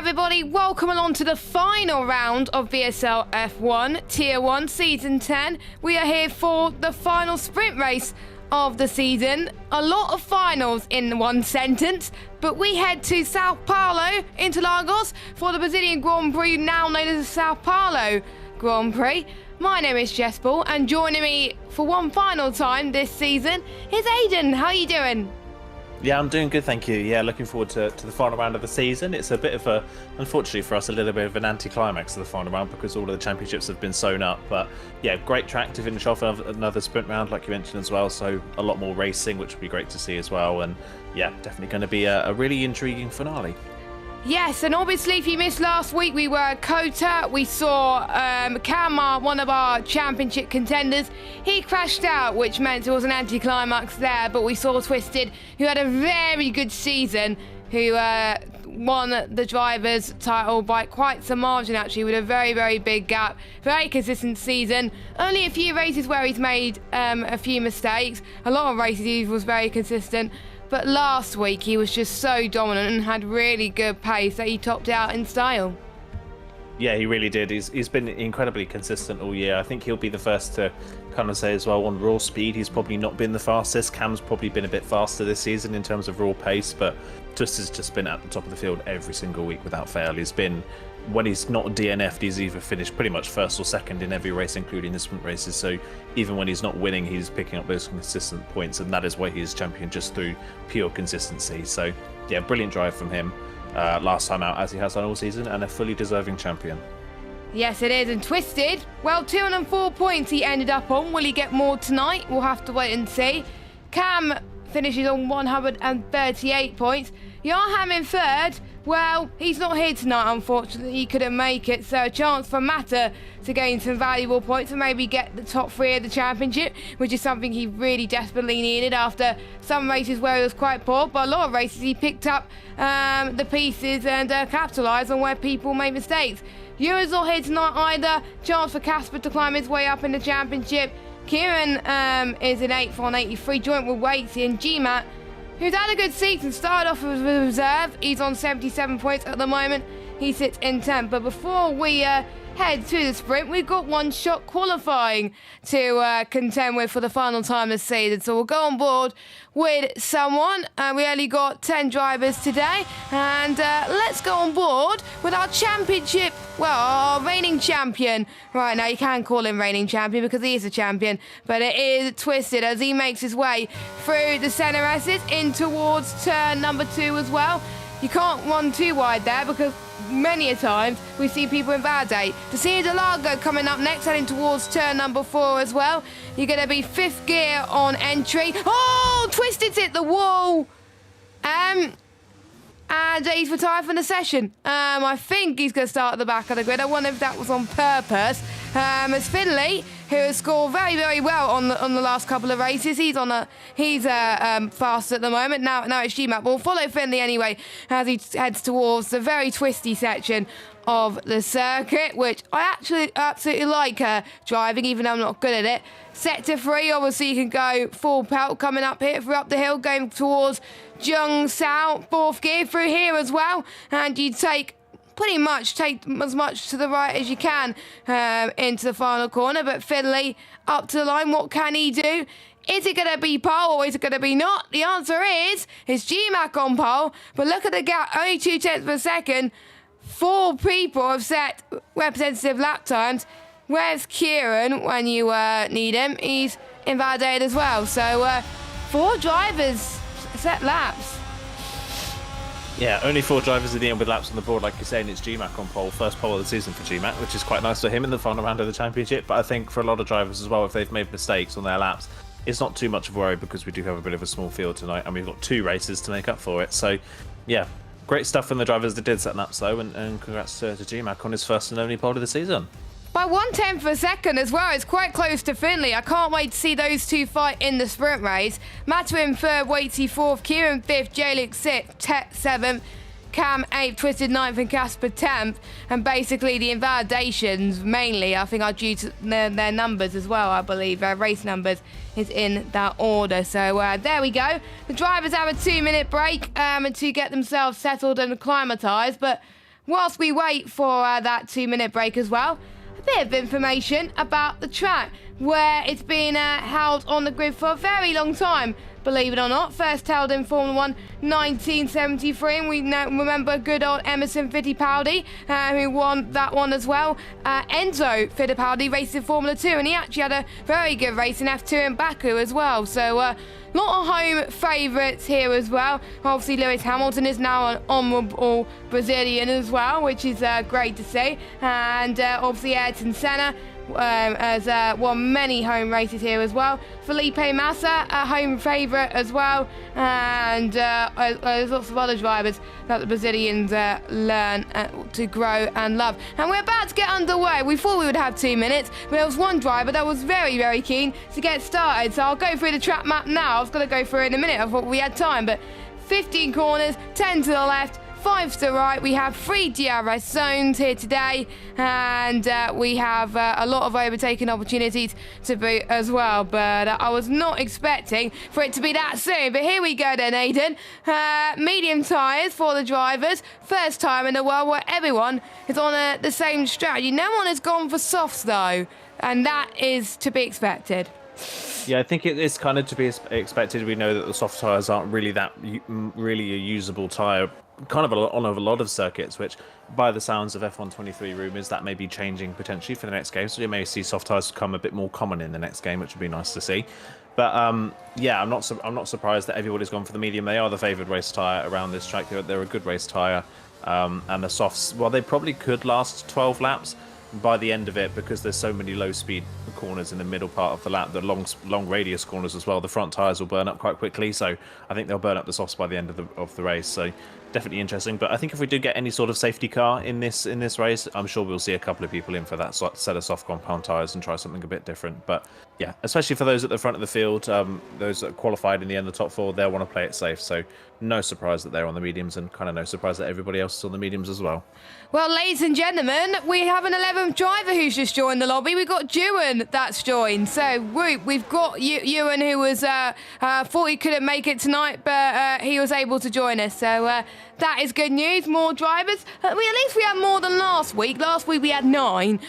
everybody, welcome along to the final round of VSL F1 Tier 1 Season 10. We are here for the final sprint race of the season. A lot of finals in one sentence, but we head to Sao Paulo, Interlagos, for the Brazilian Grand Prix, now known as the Sao Paulo Grand Prix. My name is Jess Ball, and joining me for one final time this season is Aidan. How are you doing? Yeah, I'm doing good, thank you. Yeah, looking forward to the final round of the season. It's a bit of a, unfortunately for us, a little bit of an anticlimax of the final round because all of the championships have been sewn up. But yeah, great track to finish off another sprint round, like you mentioned as well. So a lot more racing, which would be great to see as well. And yeah, definitely going to be a really intriguing finale. Yes, and obviously if you missed last week, we were at Kota. We saw Cam, one of our championship contenders. He crashed out, which meant it was an anticlimax there, but we saw Twisted, who had a very good season, who won the driver's title by quite some margin, actually, with a very, very big gap. Very consistent season. Only a few races where he's made a few mistakes. A lot of races he was very consistent. But last week he was just so dominant and had really good pace that he topped out in style. Yeah, he really did. He's been incredibly consistent all year. I think he'll be the first to kind of say as well, on raw speed, he's probably not been the fastest. Cam's probably been a bit faster this season in terms of raw pace, but Twister's just been at the top of the field every single week without fail. He's been, when he's not DNF'd, he's either finished pretty much first or second in every race, including the sprint races. So even when he's not winning, he's picking up those consistent points, and that is why he's champion, just through pure consistency. So yeah, brilliant drive from him last time out, as he has done all season, and a fully deserving champion. Yes, it is. And Twisted, well, 204 points he ended up on. Will he get more tonight? We'll have to wait and see. Cam finishes on 138 points. Johan in third. Well, he's not here tonight, unfortunately. He couldn't make it, so a chance for Mata to gain some valuable points and maybe get the top three of the championship, which is something he really desperately needed after some races where he was quite poor. But a lot of races he picked up the pieces and capitalised on where people made mistakes. Ewan's not here tonight either. Chance for Casper to climb his way up in the championship. Kieran is in 8th on 83, joint with Waitsy and GMAT, who's had a good season. Started off as a reserve. He's on 77 points at the moment. He sits in 10th. But before we head to the sprint, we've got one shot qualifying to contend with for the final time this season. So we'll go on board with someone. We only got 10 drivers today. And let's go on board with our championship, well, our reigning champion. Right, now you can call him reigning champion because he is a champion. But it is Twisted as he makes his way through the centre S's in towards turn number 2 as well. You can't run too wide there because many a times we see people invalidate. To see Delago coming up next, heading towards turn number 4 as well. You're going to be 5th gear on entry. Oh, Twisted's hit the wall. And he's retired from the session. I think he's going to start at the back of the grid. I wonder if that was on purpose. As Finley, who has scored very, very well on the last couple of races. He's fast at the moment. Now it's GMAT. We'll follow Finley anyway as he heads towards the very twisty section of the circuit, which I actually absolutely like driving, even though I'm not good at it. Sector 3, obviously you can go full pelt coming up here through up the hill, going towards Jung Sao, 4th gear through here as well, and you take as much to the right as you can into the final corner. But Finley up to the line, what can he do? Is it going to be pole or is it going to be not? The answer is it's GMAC on pole, but look at the gap, only 0.2 per second. 4 people have set representative lap times. Where's Kieran when you need him? He's invalidated as well. So 4 drivers set laps. Yeah, only 4 drivers in the end with laps on the board, like you're saying. It's GMAC on pole, first pole of the season for GMAC, which is quite nice for him in the final round of the championship. But I think for a lot of drivers as well, if they've made mistakes on their laps, it's not too much of a worry because we do have a bit of a small field tonight and we've got 2 races to make up for it. So yeah, great stuff from the drivers that did set laps though, and congrats to GMAC on his first and only pole of the season. By 1/10 of a second as well. It's quite close to Finley. I can't wait to see those two fight in the sprint race. Mata in 3rd, Waitsy 4th, Kieran 5th, J-Luke 6th, 7th, Cam 8th, Twisted 9th and Casper 10th. And basically the invalidations mainly, I think, are due to their numbers as well, I believe. Race numbers is in that order. So there we go. The drivers have a 2-minute break to get themselves settled and acclimatised. But whilst we wait for that 2-minute break as well, a bit of information about the track, where it's been held on the grid for a very long time, believe it or not. First held in Formula 1 1973, and we remember good old Emerson Fittipaldi, who won that one as well. Enzo Fittipaldi raced in Formula 2, and he actually had a very good race in F2 in Baku as well. So lot of home favourites here as well. Obviously, Lewis Hamilton is now an honourable Brazilian as well, which is great to see. And obviously, Ayrton Senna has won many home races here as well. Felipe Massa, a home favourite as well. And there's lots of other drivers that the Brazilians learn to grow and love. And we're about to get underway. We thought we would have 2 minutes, but there was one driver that was very, very keen to get started. So I'll go through the track map now. I was going to go through it in a minute. I thought we had time, but 15 corners, 10 to the left, 5 to the right. We have 3 DRS zones here today, and we have a lot of overtaking opportunities to boot as well. But I was not expecting for it to be that soon. But here we go then, Aidan. Medium tyres for the drivers. First time in the world where everyone is on the same strategy. No one has gone for softs though, and that is to be expected. Yeah, I think it is kind of to be expected. We know that the soft tyres aren't really really a usable tyre, kind of on a lot of circuits, which by the sounds of F123 rumours, that may be changing potentially for the next game. So you may see soft tyres become a bit more common in the next game, which would be nice to see. But yeah, I'm not surprised that everybody's gone for the medium. They are the favoured race tyre around this track. They're a good race tyre, and the softs, well, they probably could last 12 laps. By the end of it, because there's so many low speed corners in the middle part of the lap, the long radius corners as well, the front tyres will burn up quite quickly, so I think they'll burn up the softs by the end of the race. So definitely interesting. But I think if we do get any sort of safety car in this race, I'm sure we'll see a couple of people in for that set of soft compound tyres and try something a bit different. But yeah, especially for those at the front of the field, those that qualified in the end of the top 4, they'll want to play it safe. So no surprise that they're on the mediums, and kind of no surprise that everybody else is on the mediums as well. Well, ladies and gentlemen, we have an 11th driver who's just joined the lobby. We've got Ewan that's joined. So we've got Ewan, who was thought he couldn't make it tonight, but he was able to join us. So that is good news. More drivers. At least we had more than last week. Last week we had 9.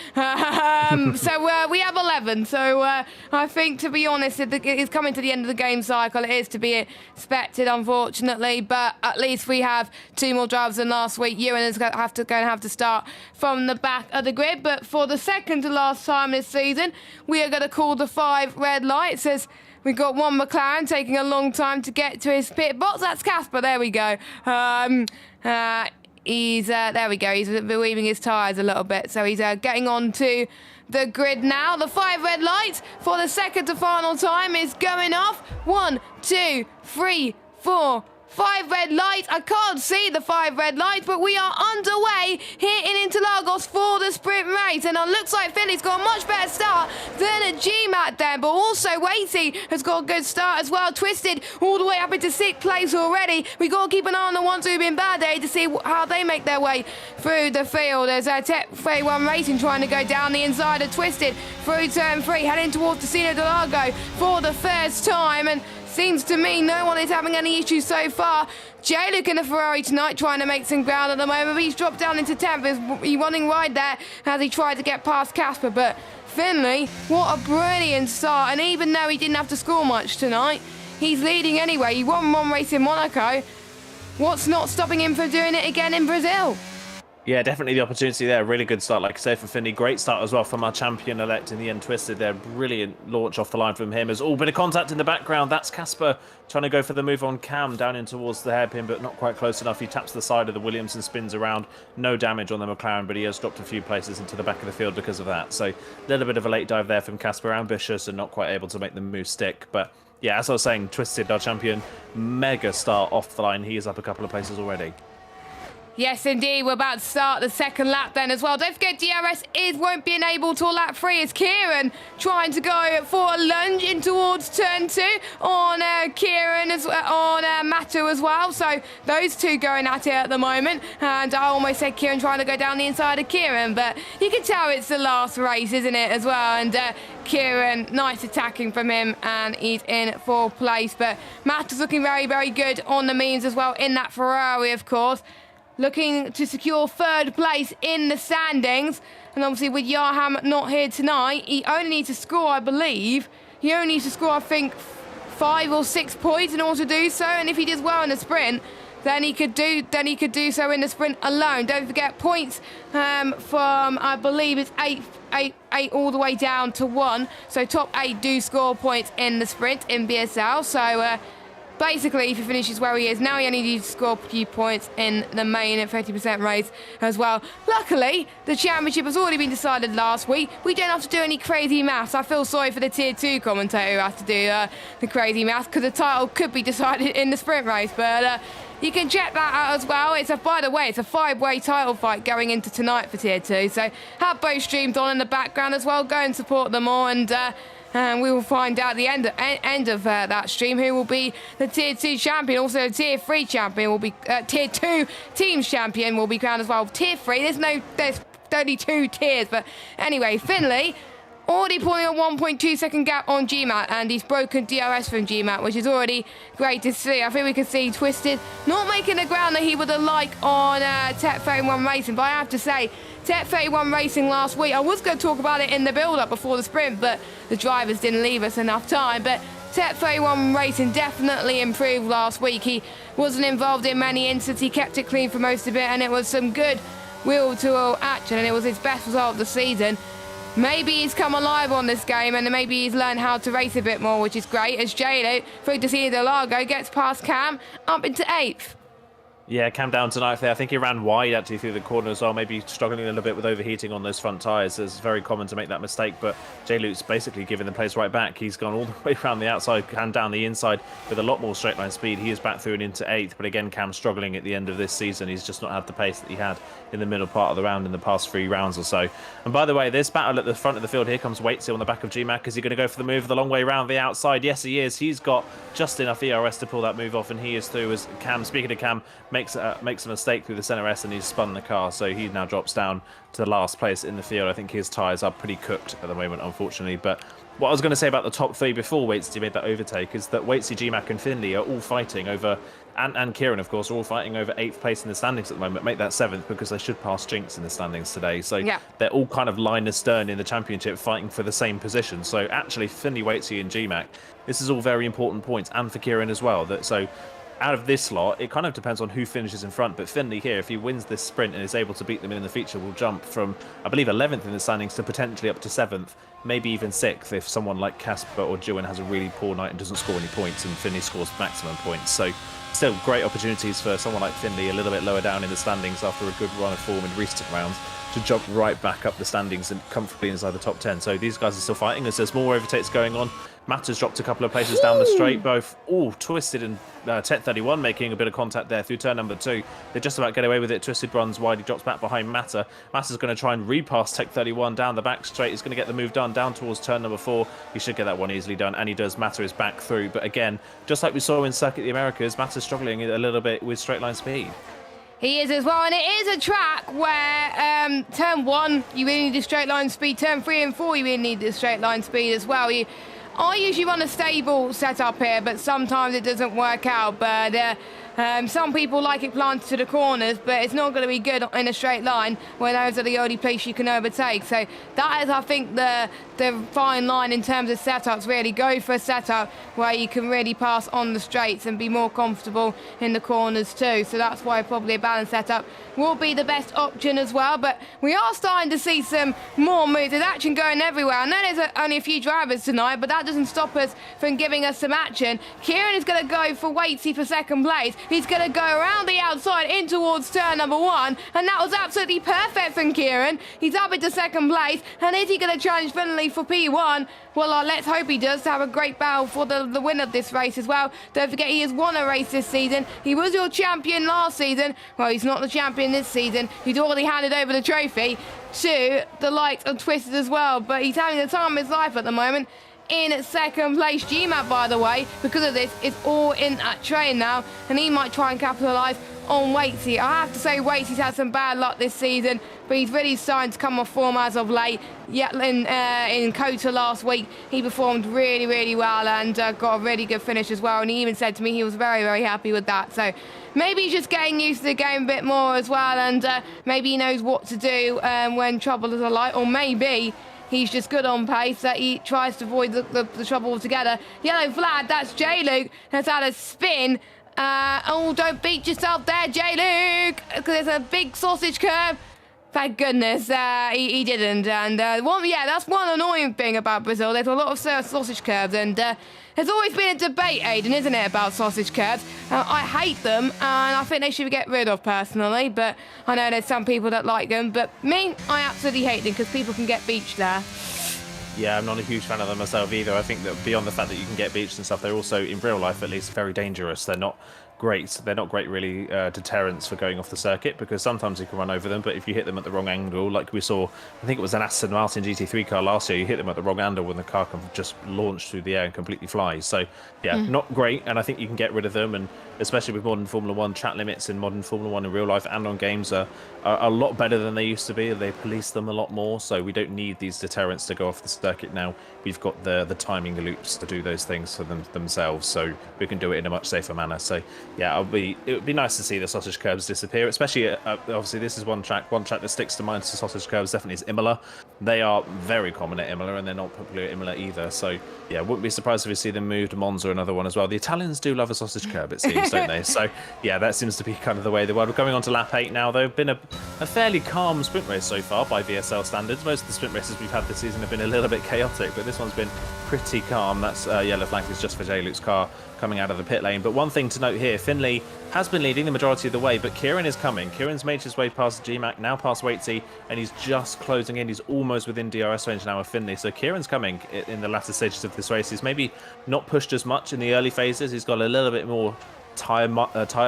So we have 11. So I think, to be honest, it's coming to the end of the game cycle. It is to be expected, unfortunately. But at least we have 2 more drivers than last week. Ewan is going to have to start from the back of the grid. But for the second to last time this season, we are going to call the 5 red lights, as we've got one McLaren taking a long time to get to his pit box. That's Casper. There we go. He's there we go. He's weaving his tyres a little bit, so he's getting on to the grid now. The 5 red lights for the second to final time is going off. 1, 2, 3, 4, 5 red lights. I can't see the 5 red lights, but we are underway here in Interlagos for the sprint race. And it looks like Philly's got a much better start than a GMAT there, but also Wacy has got a good start as well. Twisted all the way up into 6th place already. We got to keep an eye on the ones who've been bad there to see how they make their way through the field. There's Tech 31 Racing trying to go down the inside of Twisted through turn 3, heading towards Casino del Lago for the first time. And seems to me no one is having any issues so far. J-Luke in a Ferrari tonight trying to make some ground at the moment, but he's dropped down into 10th. He's running wide there as he tried to get past Casper. But Finley, what a brilliant start. And even though he didn't have to score much tonight, he's leading anyway. He won one race in Monaco. What's not stopping him from doing it again in Brazil? Yeah, definitely the opportunity there. Really good start, like I say, for Finley. Great start as well from our champion-elect in the end, Twisted there. Brilliant launch off the line from him. There's all bit of contact in the background. That's Casper trying to go for the move on Cam down in towards the hairpin, but not quite close enough. He taps the side of the Williams and spins around. No damage on the McLaren, but he has dropped a few places into the back of the field because of that. So a little bit of a late dive there from Casper. Ambitious and not quite able to make the move stick. But yeah, as I was saying, Twisted, our champion, mega start off the line. He is up a couple of places already. Yes, indeed. We're about to start the second lap then as well. Don't forget, DRS won't be enabled till lap 3 as Kieran trying to go for a lunge in towards turn 2 on Kieran, on Matu as well. So those two going at it at the moment. And I almost said Kieran trying to go down the inside of Kieran, but you can tell it's the last race, isn't it, as well? And Kieran, nice attacking from him, and he's in 4th place. But Matu's looking very, very good on the means as well in that Ferrari, of course. looking to secure third place in the standings. And obviously with Yarham not here tonight, he only needs to score, I believe. He only needs to score, I think, 5 or 6 points in order to do so. And if he does well in the sprint, then he could do so in the sprint alone. Don't forget points from, I believe it's 8 all the way down to 1. So top 8 do score points in the sprint in VSL. So basically, if he finishes where he is now, he only needs to score a few points in the main at 50% race as well. Luckily, the championship has already been decided last week. We don't have to do any crazy maths. I feel sorry for the Tier 2 commentator who has to do the crazy maths, because the title could be decided in the sprint race. But you can check that out as well. By the way, it's a 5-way title fight going into tonight for Tier 2. So have both streams on in the background as well. Go and support them all, and we will find out the end of that stream who will be the Tier 2 champion. Also, the Tier 3 champion will be Tier 2 teams champion will be crowned as well. Tier 3, there's only 2 tiers, but anyway, Finley already pulling a 1.2 second gap on GMAT, and he's broken DRS from GMAT, which is already great to see. I think we can see Twisted not making the ground that he would have liked on Tech 31 Racing, but I have to say, Tech 31 Racing last week, I was going to talk about it in the build-up before the sprint, but the drivers didn't leave us enough time. But Tech 31 Racing definitely improved last week. He wasn't involved in many incidents, he kept it clean for most of it, and it was some good wheel-to-wheel action, and it was his best result of the season. Maybe he's come alive on this game, and maybe he's learned how to race a bit more, which is great, as Jaylo, through to see Delago, gets past Cam, up into 8th. Yeah, Cam down tonight there. I think he ran wide actually through the corner as well, maybe struggling a little bit with overheating on those front tyres. It's very common to make that mistake, but J-Luke's basically giving the place right back. He's gone all the way around the outside and down the inside with a lot more straight line speed. He is back through and into 8th, but again, Cam's struggling at the end of this season. He's just not had the pace that he had in the middle part of the round in the past 3 rounds or so. And by the way, this battle at the front of the field, here comes Waitsy on the back of GMAC. Is he going to go for the move the long way around the outside? Yes, he is. He's got just enough ERS to pull that move off, and he is through as Cam, speaking of Cam, makes a mistake through the centre S, and he's spun the car, so he now drops down to the last place in the field. I think his tyres are pretty cooked at the moment, unfortunately. But what I was going to say about the top 3 before Waitsy made that overtake is that Waitsy, GMAC and Finley are all fighting over, and Kieran, of course, are all fighting over 8th place in the standings at the moment. Make that 7th, because they should pass Jinx in the standings today. So yeah, they're all kind of line astern in the championship, fighting for the same position. So actually, Finley, Waitsy and GMAC, this is all very important points, and for Kieran as well. So out of this lot, it kind of depends on who finishes in front, but Finley here, if he wins this sprint and is able to beat them in the feature, will jump from, I believe, 11th in the standings to potentially up to 7th, maybe even 6th if someone like Casper or Juin has a really poor night and doesn't score any points and Finley scores maximum points. So still great opportunities for someone like Finley a little bit lower down in the standings after a good run of form in recent rounds to jump right back up the standings and comfortably inside the top 10. So these guys are still fighting as there's more overtakes going on. Matters dropped a couple of places down the straight, both Twisted and Tech 31 making a bit of contact there through turn number 2. They just about get away with it. Twisted runs wide, he drops back behind Matter. Matter's going to try and repass Tech 31 down the back straight. He's going to get the move done down towards turn number 4. He should get that one easily done, and he does. Matter is back through, but again, just like we saw in Circuit the Americas, Matter's struggling a little bit with straight line speed. He is as well, and it is a track where turn 1 you really need the straight line speed, turn 3 and 4 you really need the straight line speed as well. I usually run a stable setup here, but sometimes it doesn't work out. But some people like it planted to the corners, but it's not going to be good in a straight line where those are the only place you can overtake. So that is, I think, the fine line in terms of setups. Really go for a setup where you can really pass on the straights and be more comfortable in the corners too. So that's why probably a balanced setup will be the best option as well. But we are starting to see some more moves. There's action going everywhere. I know there's only a few drivers tonight, but that doesn't stop us from giving us some action. Kieran is going to go for Waitsy for second place. He's going to go around the outside in towards turn number 1, and that was absolutely perfect from Kieran. He's up into second place, and is he going to challenge Finley for P1? Well, let's hope he does, to have a great battle for the win of this race as well. Don't forget, he has won a race this season. He was your champion last season. Well, he's not the champion this season. He's already handed over the trophy to the likes of Twisted as well, but he's having the time of his life at the moment. In second place, GMAT, by the way, because of this, is all in that train now, and he might try and capitalise on Waitsy. I have to say Waitsy's had some bad luck this season, but he's really starting to come off form as of late. Yeah, in Kota last week, he performed really, really well and got a really good finish as well. And he even said to me he was very, very happy with that. So maybe he's just getting used to the game a bit more as well, and maybe he knows what to do when trouble is alight, or maybe he's just good on pace that he tries to avoid the trouble altogether. Yellow flag, that's J-Luke, has had a spin. Oh, don't beat yourself there, J-Luke, because there's a big sausage curve. Thank goodness he didn't. And that's one annoying thing about Brazil. There's a lot of sausage curves, and there's always been a debate, Aidan, isn't it, about sausage curves? I hate them, and I think they should get rid of personally, but I know there's some people that like them. But me, I absolutely hate them because people can get beached there. Yeah, I'm not a huge fan of them myself either. I think that beyond the fact that you can get beached and stuff, they're also, in real life at least, very dangerous. They're not great. They're not great, really, deterrents for going off the circuit, because sometimes you can run over them, but if you hit them at the wrong angle, like we saw, I think it was an Aston Martin GT3 car last year, you hit them at the wrong angle when the car can just launch through the air and completely flies. So, yeah, not great, and I think you can get rid of them, and especially with modern Formula 1, track limits in modern Formula 1 in real life and on games are a lot better than they used to be. They police them a lot more, so we don't need these deterrents to go off the circuit now. We've got the timing loops to do those things for themselves, so we can do it in a much safer manner. So, yeah, it would be nice to see the sausage curbs disappear, especially obviously this is one track that sticks to mind for sausage curbs definitely is Imola. They are very common at Imola, and they're not popular at Imola either. So yeah, wouldn't be surprised if we see them move to Monza, another one as well. The Italians do love a sausage curb, it seems, don't they? So yeah, that seems to be kind of the way of the world. We're going on to lap 8 now, though. Been a fairly calm sprint race so far by VSL standards. Most of the sprint races we've had this season have been a little bit chaotic, but this one's been pretty calm. That's yellow flag is just for J-Luke's car coming out of the pit lane. But one thing to note here, Finley has been leading the majority of the way, but Kieran is coming. Kieran's made his way past GMAC, now past Waitsy, and he's just closing in. He's almost within DRS range now of Finley. So Kieran's coming in the latter stages of this race. He's maybe not pushed as much in the early phases. He's got a little bit more tyre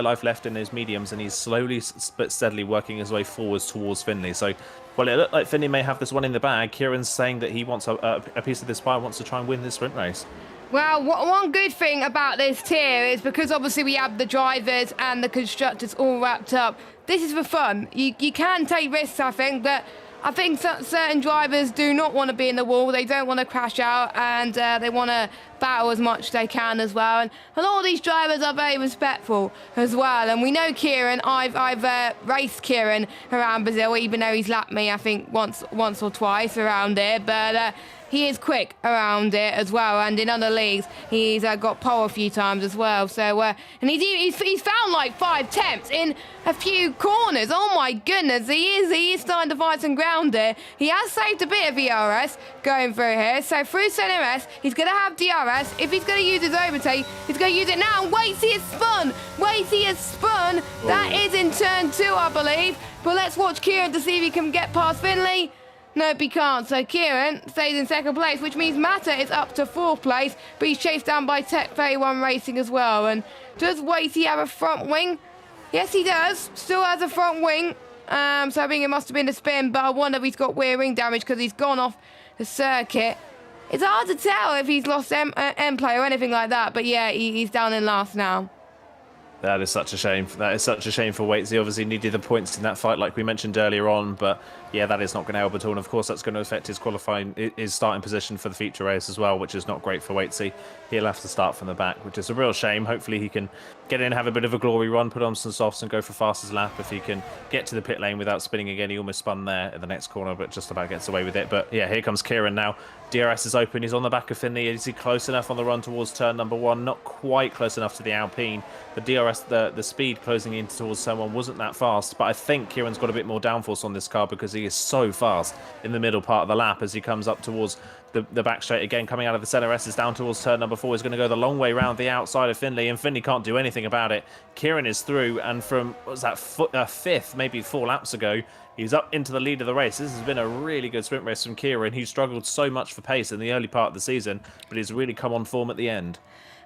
life left in his mediums, and he's slowly but steadily working his way forwards towards Finley. So, well, it looked like Finley may have this one in the bag. Kieran's saying that he wants a piece of this pie, wants to try and win this sprint race. Well, one good thing about this tier is because obviously we have the drivers and the constructors all wrapped up. This is for fun. You can take risks, I think, but I think certain drivers do not want to be in the wall. They don't want to crash out, and they want to battle as much as they can as well. And a lot of these drivers are very respectful as well. And we know Kieran. I've raced Kieran around Brazil, even though he's lapped me, I think, once or twice around here. But he is quick around it as well, and in other leagues he's got pole a few times as well. So and he's found like 5 temps in a few corners. Oh my goodness, he is starting to find some ground here. He has saved a bit of ERS going through here. So through CNRS, he's going to have DRS. If he's going to use his overtake, he's going to use it now. And Waitsy has spun. Waitsy has spun. Oh. That is in turn 2, I believe. But let's watch Kieran to see if he can get past Finley. Nope, he can't. So Kieran stays in 2nd place, which means Mata is up to 4th place, but he's chased down by Tech 31 Racing as well. And does Waitsy have a front wing? Yes, he does. Still has a front wing. So I think it must have been a spin, but I wonder if he's got rear wing damage because he's gone off the circuit. It's hard to tell if he's lost M-play or anything like that, but yeah, he's down in last now. That is such a shame. That is such a shame for Waitsy. Obviously needed the points in that fight like we mentioned earlier on, but yeah, that is not going to help at all. And of course, that's going to affect his his starting position for the feature race as well, which is not great for Waitsy. He'll have to start from the back, which is a real shame. Hopefully he can get in, have a bit of a glory run, put on some softs and go for fastest lap. If he can get to the pit lane without spinning again, he almost spun there at the next corner, but just about gets away with it. But yeah, here comes Kieran now. DRS is open. He's on the back of Finley. Is he close enough on the run towards turn number 1? Not quite close enough to the Alpine. The DRS, the speed closing in towards turn 1 wasn't that fast, but I think Kieran's got a bit more downforce on this car because he is so fast in the middle part of the lap as he comes up towards the back straight again, coming out of the center S is down towards turn number 4. He's going to go the long way round the outside of Finley, and Finley can't do anything about it. Kieran is through, and from, what was that, 5th, maybe 4 laps ago, he's up into the lead of the race. This has been a really good sprint race from Kieran. He struggled so much for pace in the early part of the season, but he's really come on form at the end.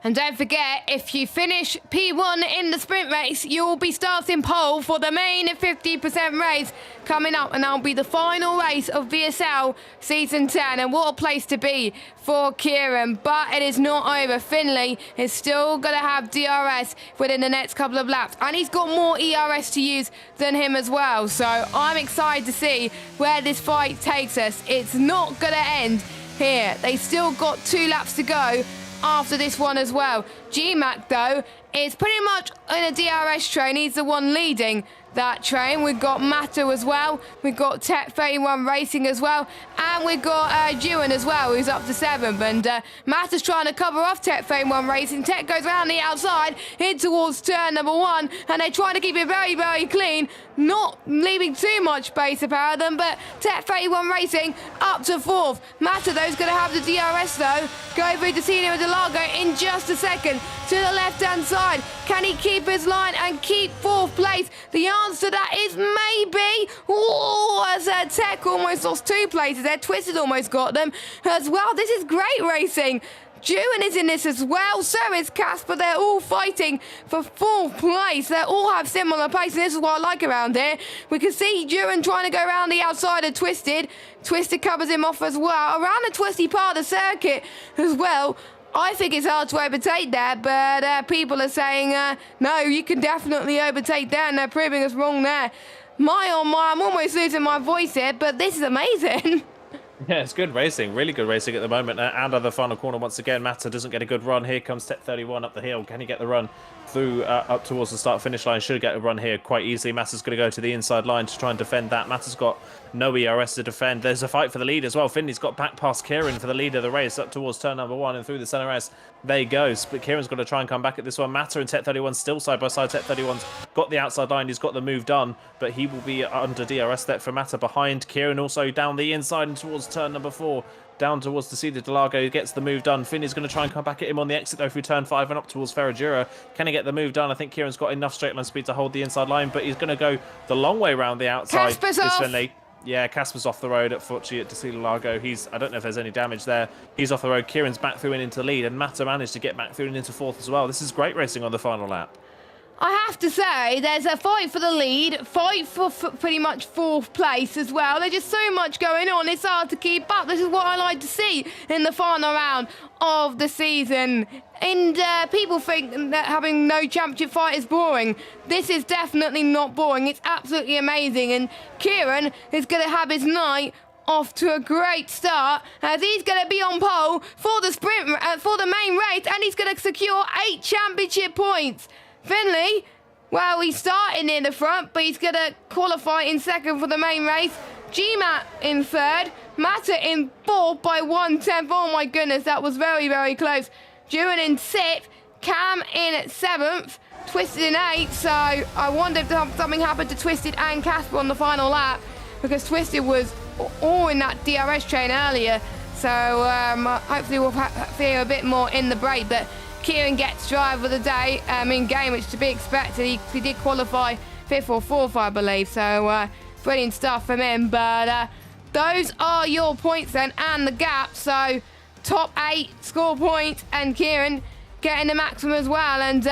And don't forget, if you finish P1 in the sprint race, you'll be starting pole for the main 50% race coming up, and that'll be the final race of VSL Season 10. And what a place to be for Kieran. But it is not over. Finley is still going to have DRS within the next couple of laps, and he's got more ERS to use than him as well. So I'm excited to see where this fight takes us. It's not going to end here. They still got 2 laps to go after this one as well. GMAC, though, is pretty much in a DRS train. He's the one leading that train. We've got Mato as well. We've got Tech 31 Racing as well. And we've got Dewan as well, who's up to 7th. And Mato's trying to cover off Tech 31 Racing. Tech goes around the outside, in towards turn number 1. And they're trying to keep it very, very clean, not leaving too much space about them. But Tech 31 Racing up to 4th. Mato, though, is going to have the DRS, though. Go through to Senior Delago in just a second. To the left-hand side. Can he keep his line and keep 4th place? The answer to that is maybe. Oh, as Tech almost lost 2 places there. Twisted almost got them as well. This is great racing. Dewan is in this as well. So is Casper. They're all fighting for 4th place. They all have similar pace, and this is what I like around here. We can see Dewan trying to go around the outside of Twisted. Twisted covers him off as well. Around the twisty part of the circuit as well. I think it's hard to overtake that, but people are saying, no, you can definitely overtake that, and they're proving us wrong there. My oh my, I'm almost losing my voice here, but this is amazing. Yeah, it's good racing, really good racing at the moment. And on the final corner once again, Mata doesn't get a good run. Here comes Tech 31 up the hill. Can he get the run through up towards the start-finish line? Should get a run here quite easily. Mata's going to go to the inside line to try and defend that. Mata's got no ERS to defend. There's a fight for the lead as well. Finley's got back past Kieran for the lead of the race up towards turn number 1 and through the CNRS. There he goes. But Kieran's got to try and come back at this one. Mata and Tech 31 still side by side. Tech 31's got the outside line. He's got the move done, but he will be under DRS there for Mata behind. Kieran also down the inside and towards turn number 4. Down towards the Cedar Delago, who gets the move done. Finn is going to try and come back at him on the exit, though, through turn 5 and up towards Ferradura. Can he get the move done? I think Kieran's got enough straight line speed to hold the inside line, but he's going to go the long way around the outside. Casper's off. Finley. Yeah, Casper's off the road at Fucci at Cedar Delago. I don't know if there's any damage there. He's off the road. Kieran's back through and into lead, and Mata managed to get back through and into 4th as well. This is great racing on the final lap. I have to say, there's a fight for the lead, fight for pretty much 4th place as well. There's just so much going on, it's hard to keep up. This is what I like to see in the final round of the season. And people think that having no championship fight is boring. This is definitely not boring. It's absolutely amazing. And Kieran is going to have his night off to a great start, as he's going to be on pole for the sprint, for the main race, and he's going to secure 8 championship points. Finley, well, he's starting in the front, but he's going to qualify in 2nd for the main race. GMAT in 3rd. Mata in 4th by 1/10. Oh my goodness, that was very, very close. Dewan in 6th. Cam in 7th. Twisted in 8th. So I wonder if something happened to Twisted and Casper on the final lap, because Twisted was all in that DRS train earlier. So hopefully we'll feel a bit more in the break. But Kieran gets drive of the day in game, which to be expected. He did qualify 5th or 4th, I believe. So brilliant stuff from him. But those are your points then, and the gap. So top 8 score points, and Kieran getting the maximum as well. And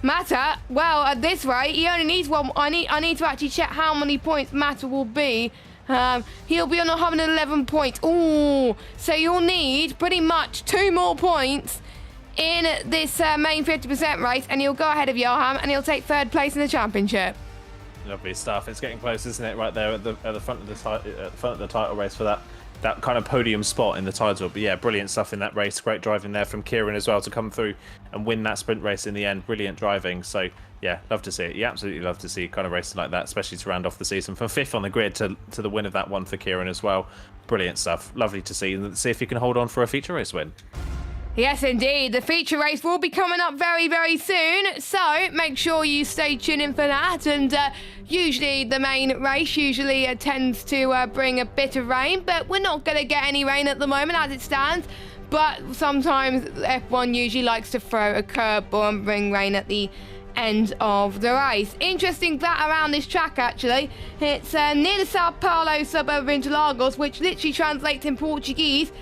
Mata, well, at this rate, he only needs one. I need to actually check how many points Mata will be. He'll be on 111 points. Ooh, so you'll need pretty much 2 more points in this main 50% race, and he'll go ahead of Johan, and he'll take 3rd place in the championship. Lovely stuff. It's getting close, isn't it? Right there at the front of the title race for that kind of podium spot in the title. But yeah, brilliant stuff in that race. Great driving there from Kieran as well to come through and win that sprint race in the end. Brilliant driving. So yeah, love to see it. You absolutely love to see kind of racing like that, especially to round off the season. From 5th on the grid to the win of that one for Kieran as well. Brilliant stuff. Lovely to see. And see if he can hold on for a feature race win. Yes, indeed. The feature race will be coming up very, very soon. So make sure you stay tuned in for that. And usually the main race tends to bring a bit of rain. But we're not going to get any rain at the moment as it stands. But sometimes F1 usually likes to throw a curveball and bring rain at the end of the race. Interesting that around this track, actually. It's near the Sao Paulo suburb of Interlagos, which literally translates in Portuguese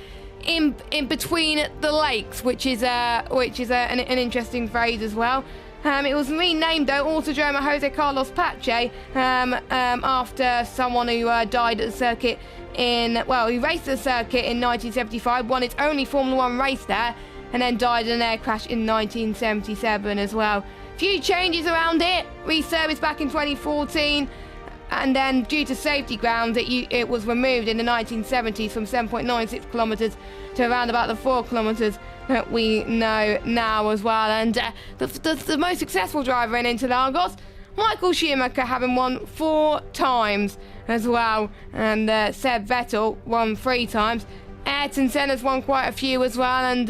in between the lakes, which is an interesting phrase as well. It was renamed though Autodromo Jose Carlos Pache after someone who died at the circuit he raced the circuit in 1975, won its only Formula 1 race there, and then died in an air crash in 1977 as well. Few changes around it, resurfaced back in 2014, and then due to safety grounds it was removed in the 1970s from 7.96 kilometres to around about the 4 kilometres that we know now as well. And the most successful driver in Interlagos, Michael Schumacher, having won 4 times as well, and Seb Vettel won 3 times. Ayrton Senna's won quite a few as well, and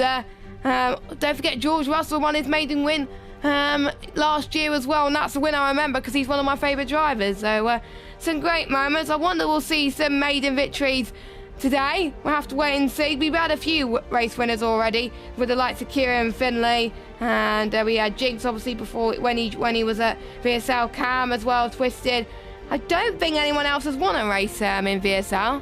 don't forget George Russell won his maiden win last year as well, and that's the win I remember because he's one of my favourite drivers. So some great moments. I wonder we'll see some maiden victories today. We'll have to wait and see. We've had a few race winners already with the likes of Kieran Finlay, and we had Jinx obviously before when he was at VSL. Cam as well, Twisted. I don't think anyone else has won a race in VSL.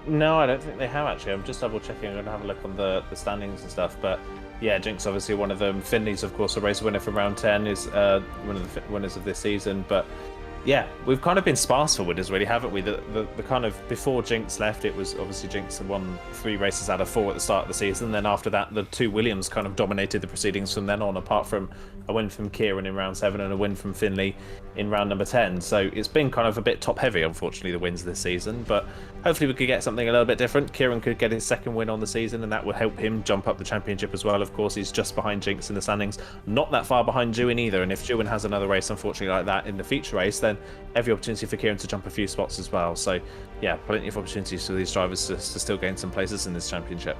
No, I don't think they have actually. I'm just double checking. I'm going to have a look on the standings and stuff, but yeah, Jinx obviously one of them. Finley's of course a race winner from round 10, is one of the winners of this season. But yeah, we've kind of been sparse for winners really, haven't we? The kind of before Jinx left, it was obviously Jinx won 3 races out of 4 at the start of the season. Then after that, the 2 Williams kind of dominated the proceedings from then on, apart from a win from Kieran in round 7 and a win from Finley in round number 10. So it's been kind of a bit top heavy, unfortunately, the wins this season. But hopefully we could get something a little bit different. Kieran could get his 2nd win on the season, and that would help him jump up the championship as well. Of course, he's just behind Jinx in the standings, not that far behind Jewin either. And if Jewin has another race, unfortunately, like that in the feature race, then every opportunity for Kieran to jump a few spots as well. So yeah, plenty of opportunities for these drivers to still gain some places in this championship.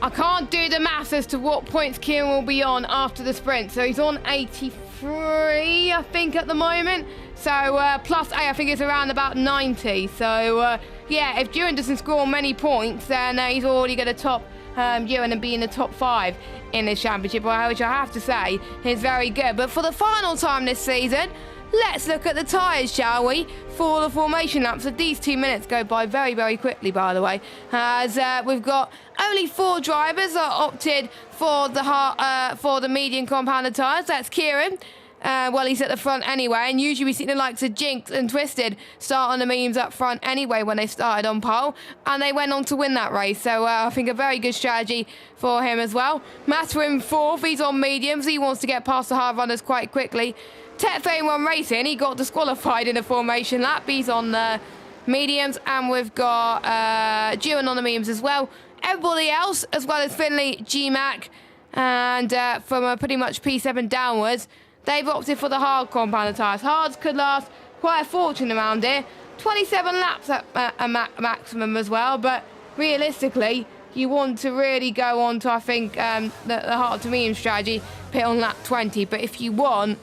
I can't do the maths as to what points Kieran will be on after the sprint. So he's on 83, I think, at the moment. So plus 8, I think it's around about 90. So yeah, if Ewan doesn't score many points, then he's already going to top Ewan and be in the top 5 in this championship, which I have to say is very good. But for the final time this season, let's look at the tyres, shall we, for the formation laps. So these 2 minutes go by very, very quickly, by the way, as we've got only 4 drivers that opted for the medium compounded tyres. That's Kieran. Well, he's at the front anyway, and usually we see the likes of Jinx and Twisted start on the mediums up front anyway when they started on pole, and they went on to win that race. So I think a very good strategy for him as well. Mata in 4th, he's on mediums. He wants to get past the hard runners quite quickly. Tech 31 Racing, he got disqualified in a formation lap. He's on the mediums, and we've got Ewan on the mediums as well. Everybody else, as well as Finley, G-Mac, and from pretty much P7 downwards, they've opted for the hard compounded tyres. Hards could last quite a fortune around here. 27 laps at a maximum as well, but realistically, you want to really go on to, I think, the hard to medium strategy, pit on lap 20. But if you want,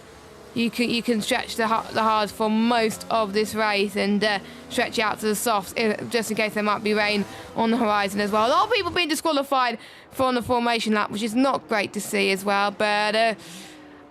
you can stretch the hards for most of this race and stretch it out to the softs, just in case there might be rain on the horizon as well. A lot of people being disqualified from the formation lap, which is not great to see as well. But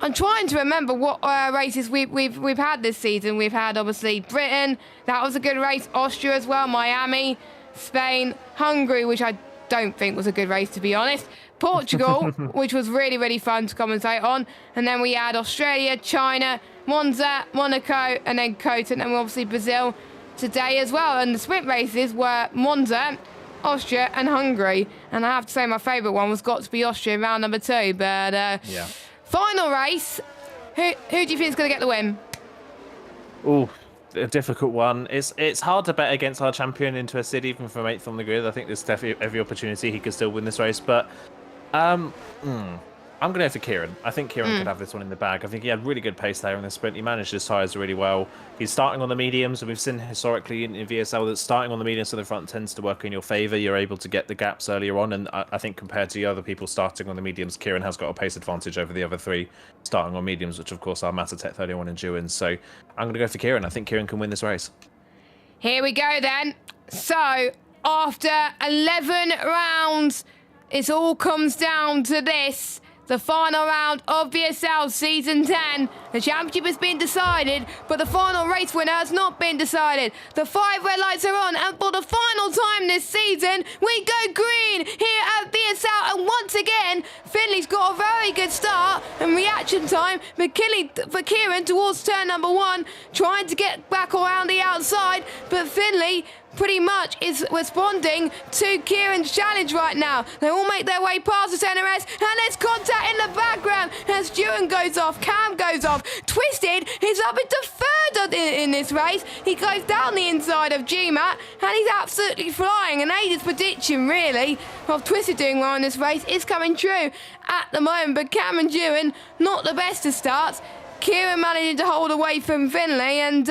I'm trying to remember what races we've had this season. We've had obviously Britain, that was a good race. Austria as well, Miami, Spain, Hungary, which I don't think was a good race to be honest. Portugal, which was really, really fun to commentate on. And then we had Australia, China, Monza, Monaco, and then Coton, and obviously Brazil today as well. And the sprint races were Monza, Austria, and Hungary. And I have to say my favourite one was got to be Austria in round number 2. But yeah. Final race, who do you think is going to get the win? Ooh, a difficult one. It's hard to bet against our champion into a Sid, even from 8th on the grid. I think there's definitely every opportunity he could still win this race, but I'm going to go for Kieran. I think Kieran could have this one in the bag. I think he had really good pace there in the sprint. He managed his tyres really well. He's starting on the mediums, and we've seen historically in VSL that starting on the mediums to the front tends to work in your favour. You're able to get the gaps earlier on, and I think compared to the other people starting on the mediums, Kieran has got a pace advantage over the other 3 starting on mediums, which of course are Mata, Tech 31 and Jewin. So I'm going to go for Kieran. I think Kieran can win this race. Here we go then. So after 11 rounds, it all comes down to this. The final round of VSL Season 10. The championship has been decided, but the final race winner has not been decided. The 5 red lights are on, and for the final time this season, we go green here at VSL. And once again, Finley's got a very good start. And reaction time for Kieran towards turn number 1, trying to get back around the outside, but Finley pretty much is responding to Kieran's challenge right now. They all make their way past the centre S, and there's contact in the background as Duran goes off, Cam goes off. Twisted is up into third in this race. He goes down the inside of GMAT, and he's absolutely flying. And Aida's prediction, really, of Twisted doing well in this race is coming true at the moment. But Cam and Duran, not the best of starts. Kieran managing to hold away from Finley, and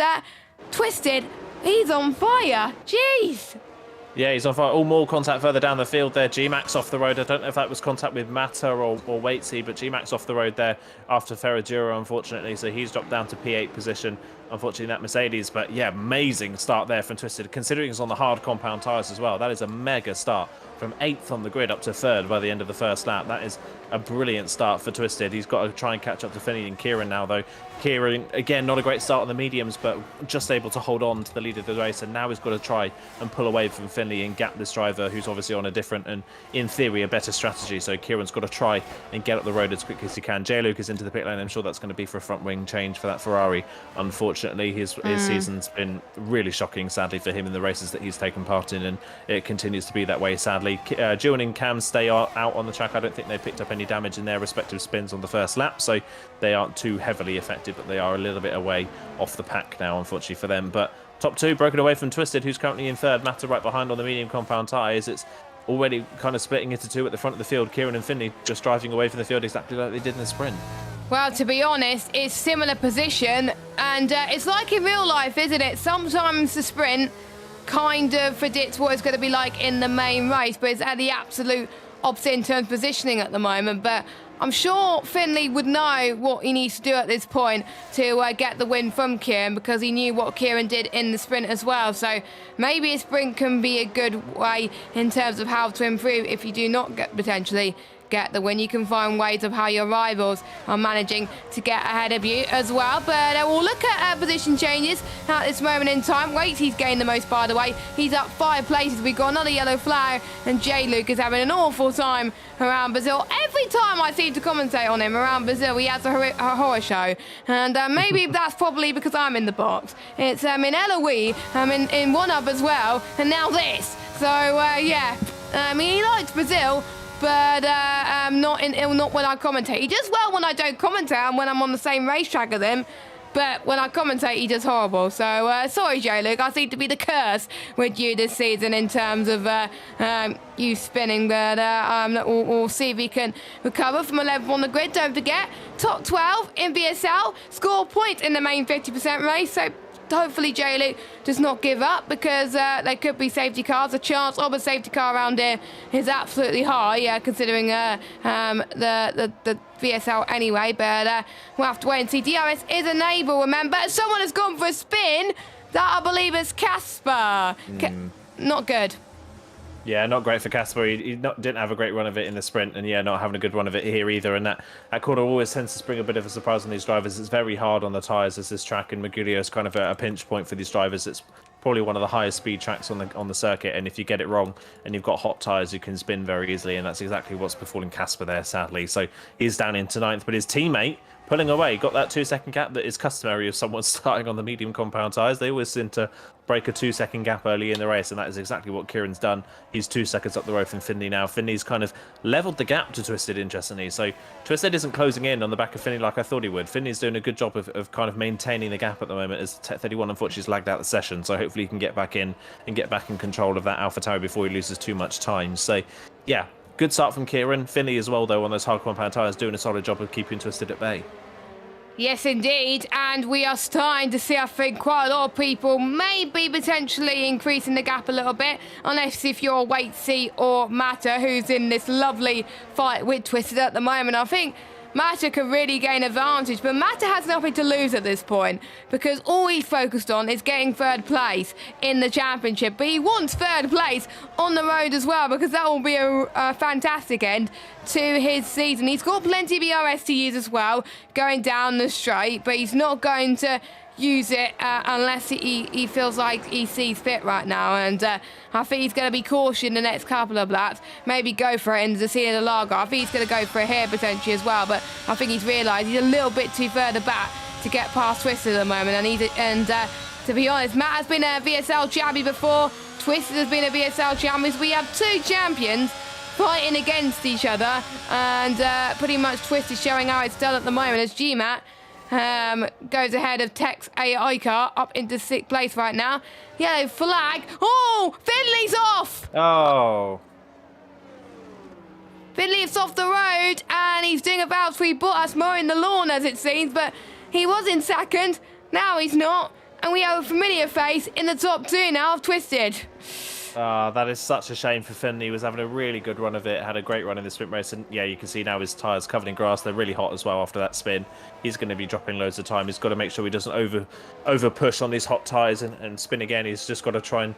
Twisted, he's on fire. Jeez. Yeah, he's on fire. All more contact further down the field there. G-Max off the road. I don't know if that was contact with Mata or Waitsy, but G-Max off the road there after Ferradura, unfortunately. So he's dropped down to P8 position, unfortunately, in that Mercedes. But yeah, amazing start there from Twisted, considering it's on the hard compound tyres as well. That is a mega start. From 8th on the grid up to 3rd by the end of the first lap. That is a brilliant start for Twisted. He's got to try and catch up to Finley and Kieran now, though. Kieran, again, not a great start on the mediums, but just able to hold on to the lead of the race. And now he's got to try and pull away from Finley and gap this driver, who's obviously on a different and, in theory, a better strategy. So Kieran's got to try and get up the road as quickly as he can. J-Luke is into the pit lane. I'm sure that's going to be for a front wing change for that Ferrari. Unfortunately, his season's been really shocking, sadly, for him in the races that he's taken part in, and it continues to be that way, sadly. Duran and Cam stay out on the track. I don't think they picked up any damage in their respective spins on the first lap, so they aren't too heavily affected, but they are a little bit away off the pack now, unfortunately for them. But top 2 broken away from Twisted, who's currently in 3rd. Mata right behind on the medium compound tyres. It's already kind of splitting into 2 at the front of the field. Kieran and Finley just driving away from the field exactly like they did in the sprint. Well, to be honest, it's similar position, and it's like in real life, isn't it? Sometimes the sprint kind of predicts what it's going to be like in the main race, but it's at the absolute opposite in terms of positioning at the moment. But I'm sure Finley would know what he needs to do at this point to get the win from Kieran, because he knew what Kieran did in the sprint as well. So maybe a sprint can be a good way in terms of how to improve if you do not potentially get the win. You can find ways of how your rivals are managing to get ahead of you as well. But we'll look at position changes at this moment in time. Waitsy's gained the most, by the way. He's up 5 places. We've got another yellow flag, and J-Luke is having an awful time around Brazil. Every time I seem to commentate on him around Brazil, he has a horror show. And maybe that's probably because I'm in the box. It's in Eloise, in one up as well, and now this. So, yeah, he likes Brazil, but not when I commentate. He does well when I don't commentate and when I'm on the same racetrack as him. But when I commentate, he does horrible. So, sorry, J-Luke. I seem to be the curse with you this season in terms of you spinning. But we'll see if he can recover from 11th on the grid. Don't forget, top 12 in VSL, score points in the main 50% race. So hopefully J-Luke does not give up, because there could be safety cars. The chance of a safety car around here is absolutely high, considering the VSL anyway. But we'll have to wait and see. DRS is enabled, remember. Someone has gone for a spin. That, I believe, is Casper. Not good. Yeah, not great for Casper. He didn't have a great run of it in the sprint, and yeah, not having a good run of it here either. And that corner always tends to spring a bit of a surprise on these drivers. It's very hard on the tyres as this track, and Magulio is kind of a pinch point for these drivers. It's probably one of the highest speed tracks on the circuit, and if you get it wrong and you've got hot tyres, you can spin very easily, and that's exactly what's befalling Casper there, sadly. So he's down into 9th, but his teammate pulling away, got that 2-second gap that is customary of someone starting on the medium compound tyres. They always seem to break a 2-second gap early in the race, and that is exactly what Kieran's done. He's 2 seconds up the road from Finley now. Finley's kind of levelled the gap to Twisted, interestingly. So Twisted isn't closing in on the back of Finley like I thought he would. Finley's doing a good job of kind of maintaining the gap at the moment, as 31 unfortunately has lagged out the session. So hopefully he can get back in and get back in control of that AlphaTauri before he loses too much time. So yeah, good start from Kieran. Finley as well, though, on those hard compound tyres, doing a solid job of keeping Twisted at bay. Yes, indeed. And we are starting to see, I think, quite a lot of people maybe potentially increasing the gap a little bit. Unless if you're Waitsy or Mata, who's in this lovely fight with Twisted at the moment. I think Mata could really gain advantage, but Mata has nothing to lose at this point because all he's focused on is getting third place in the championship. But he wants third place on the road as well because that will be a fantastic end to his season. He's got plenty of ERS to use as well going down the straight, but he's not going to use it unless he feels like he sees fit right now, and I think he's going to be cautious in the next couple of laps, maybe go for it in the Sierra Lago. I think he's going to go for it here potentially as well, but I think he's realised he's a little bit too further back to get past Twisted at the moment, and to be honest, Matt has been a VSL champion before, Twisted has been a VSL champion. We have two champions fighting against each other, and pretty much Twisted showing how it's done at the moment as GMAT goes ahead of Tex AI car up into 6th place right now. Yellow flag. Oh, Finley's off. Oh. Finley's off the road and he's doing about 3 Bottas mowing the lawn as it seems, but he was in second. Now he's not. And we have a familiar face in the top 2 now of Twisted. That is such a shame for Finley. He was having a really good run of it, had a great run in the sprint race, and yeah, you can see now his tyres covered in grass. They're really hot as well after that spin. He's going to be dropping loads of time. He's got to make sure he doesn't over push on these hot tyres and spin again. He's just got to try and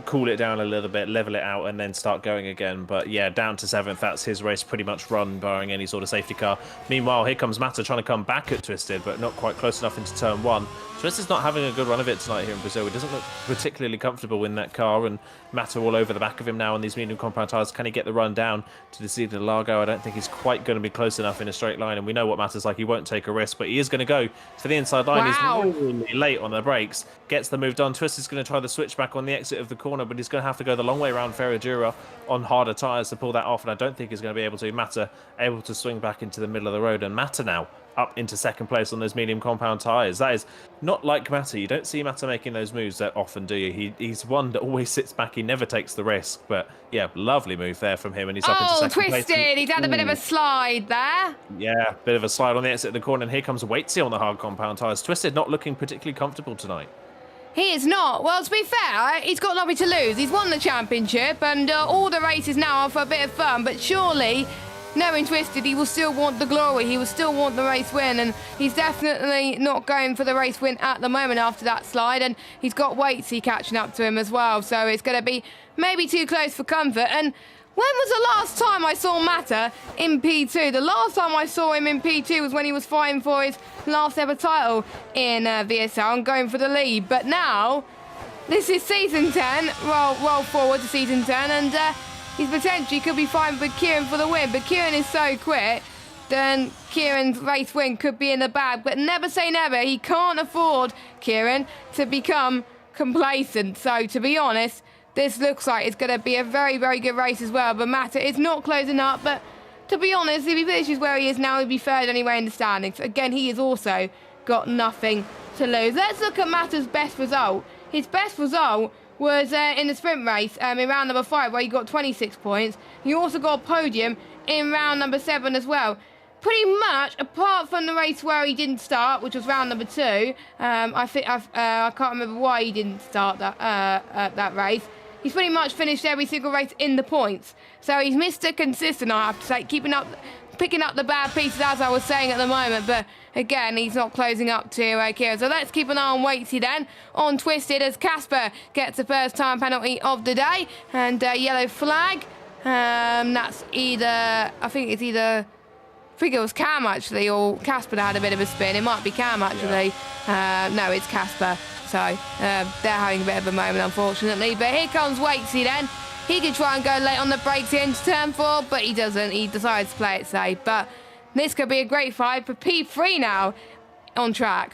cool it down a little bit, level it out, and then start going again. But yeah, down to 7th. That's his race pretty much run, barring any sort of safety car. Meanwhile, here comes Mata trying to come back at Twisted, but not quite close enough into turn 1. Twisted's not having a good run of it tonight here in Brazil. He doesn't look particularly comfortable in that car, and Mata all over the back of him now on these medium compound tyres. Can he get the run down to the Cedar Largo? I don't think he's quite going to be close enough in a straight line, and we know what Mata's like. He won't take a risk, but he is going to go for the inside line. Wow. He's really late on the brakes, gets the move done. Twisted's going to try the switch back on the exit of the corner, but he's going to have to go the long way around Ferradura on harder tyres to pull that off, and I don't think he's going to be able to. Mata able to swing back into the middle of the road, and Mata now up into 2nd place on those medium compound tyres. That is not like Mata. You don't see Mata making those moves that often, do you? He's one that always sits back. He never takes the risk. But yeah, lovely move there from him, and he's up into 2nd place. Twisted. He's had a bit of a slide there. Yeah, bit of a slide on the exit of the corner, and here comes Waitsy on the hard compound tyres. Twisted not looking particularly comfortable tonight. He is not. Well, to be fair, he's got nothing to lose. He's won the championship, and all the races now are for a bit of fun, but surely, knowing Twisted, he will still want the glory. He will still want the race win, and he's definitely not going for the race win at the moment after that slide, and he's got Waitsy catching up to him as well, so it's going to be maybe too close for comfort. And when was the last time I saw Mata in P2? The last time I saw him in P2 was when he was fighting for his last ever title in VSL and going for the lead. But now, this is Season 10, roll forward to Season 10, and he's potentially could be fighting with Kieran for the win. But Kieran is so quick, then Kieran's race win could be in the bag. But never say never. He can't afford, Kieran, to become complacent. So, to be honest, this looks like it's going to be a very, very good race as well. But Mata is not closing up. But to be honest, if he finishes where he is now, he'll be third anyway in the standings. Again, he has also got nothing to lose. Let's look at Mata's best result. His best result was in the sprint race in round number 5, where he got 26 points. He also got a podium in round number 7 as well. Pretty much, apart from the race where he didn't start, which was round number 2, I can't remember why he didn't start that race. He's pretty much finished every single race in the points. So he's Mr. Consistent, I have to say, picking up the bad pieces, as I was saying at the moment. But again, he's not closing up to Kieran. So let's keep an eye on Waitsy then, on Twisted, as Casper gets the first time penalty of the day. And yellow flag. That's either, I think it was Cam actually, or Casper that had a bit of a spin. It might be Cam actually. Yeah. No, it's Casper. So they're having a bit of a moment, unfortunately. But here comes Waitsy then. He could try and go late on the brakes into turn 4, but he doesn't. He decides to play it safe. But this could be a great fight for P3 now on track.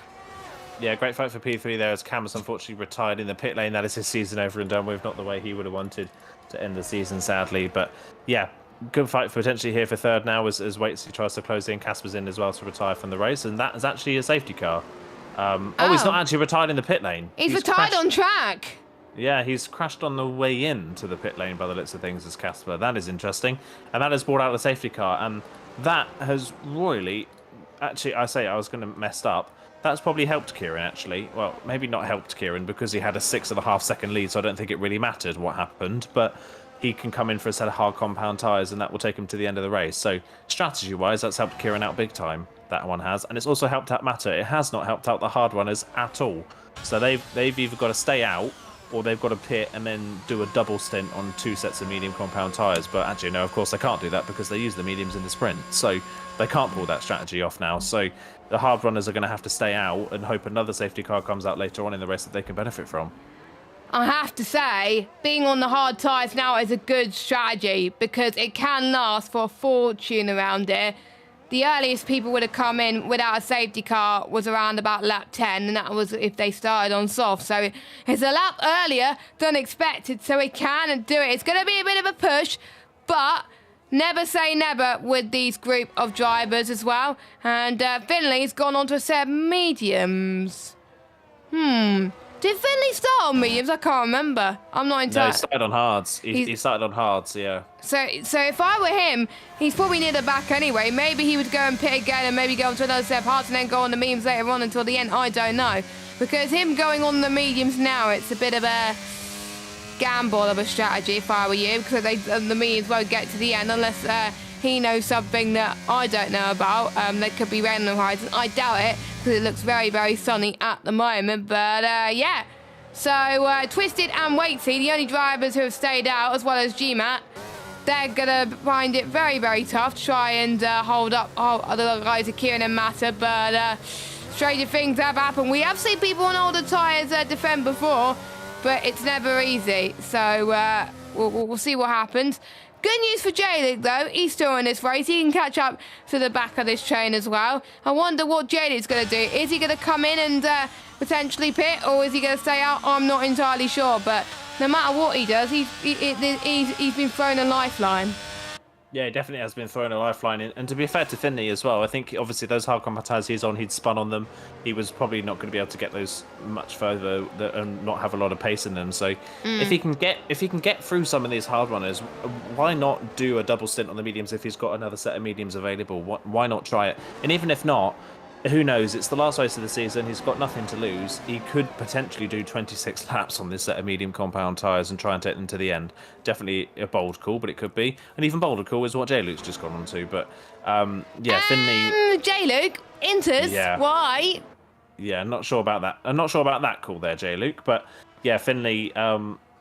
Yeah, great fight for P3 there, as Cam's unfortunately retired in the pit lane. That is his season over and done with. Not the way he would have wanted to end the season, sadly. But yeah, good fight potentially here for third now as Waitsy tries to close in. Casper's in as well to retire from the race, and that is actually a safety car. He's not actually retired in the pit lane. He's retired on track. Yeah, he's crashed on the way in to the pit lane by the looks of things as Casper. That is interesting. And that has brought out the safety car. And that has royally... Actually, I was going to mess up. That's probably helped Kieran, actually. Well, maybe not helped Kieran because he had a 6.5 second lead, so I don't think it really mattered what happened. But he can come in for a set of hard compound tyres, and that will take him to the end of the race. So strategy-wise, that's helped Kieran out big time. That one has, and it's also helped out Matter. It has not helped out the hard runners at all. So they've either got to stay out, or they've got to pit and then do a double stint on 2 sets of medium compound tyres. But actually, no, of course they can't do that because they use the mediums in the sprint. So they can't pull that strategy off now. So the hard runners are going to have to stay out and hope another safety car comes out later on in the race that they can benefit from. I have to say, being on the hard tyres now is a good strategy because it can last for a fortune around here. The earliest people would have come in without a safety car was around about lap 10, and that was if they started on soft. So it's a lap earlier than expected, so he can do it. It's going to be a bit of a push, but never say never with these group of drivers as well. And Finley's gone on to a set of mediums. Did Finley start on mediums? I can't remember. I'm not entirely... No, he started on hards. He started on hards, yeah. So if I were him, he's probably near the back anyway. Maybe he would go and pit again and maybe go on to another set of hards and then go on the mediums later on until the end. I don't know. Because him going on the mediums now, it's a bit of a gamble of a strategy if I were you, because the mediums won't get to the end unless he knows something that I don't know about. There could be rain on the horizon. I doubt it, because it looks very, very sunny at the moment. But yeah, so Twisted and Waitsy, the only drivers who have stayed out, as well as GMAT, they're gonna find it very, very tough to try and hold up other guys like Kieran and Matter. But stranger things have happened. We have seen people on older tyres defend before, but it's never easy. So we'll see what happens. Good news for J-Luke, though. He's still in this race. He can catch up to the back of this train as well. I wonder what J-Luke's going to do. Is he going to come in and potentially pit, or is he going to stay out? I'm not entirely sure, but no matter what he does, he's been thrown a lifeline. Yeah, he definitely has been thrown a lifeline in. And to be fair to Finley as well, I think obviously those hard combat tyres he's on, he'd spun on them. He was probably not going to be able to get those much further and not have a lot of pace in them. So if he can get through some of these hard runners, why not do a double stint on the mediums if he's got another set of mediums available? Why not try it? And even if not, who knows? It's the last race of the season. He's got nothing to lose. He could potentially do 26 laps on this set of medium compound tyres and try and take them to the end. Definitely a bold call, but it could be. And even bolder call is what J-Luke's just gone on to. But yeah, Finley... J-Luke enters. Yeah. Why? Yeah, not sure about that. I'm not sure about that call there, J-Luke. But yeah, Finley...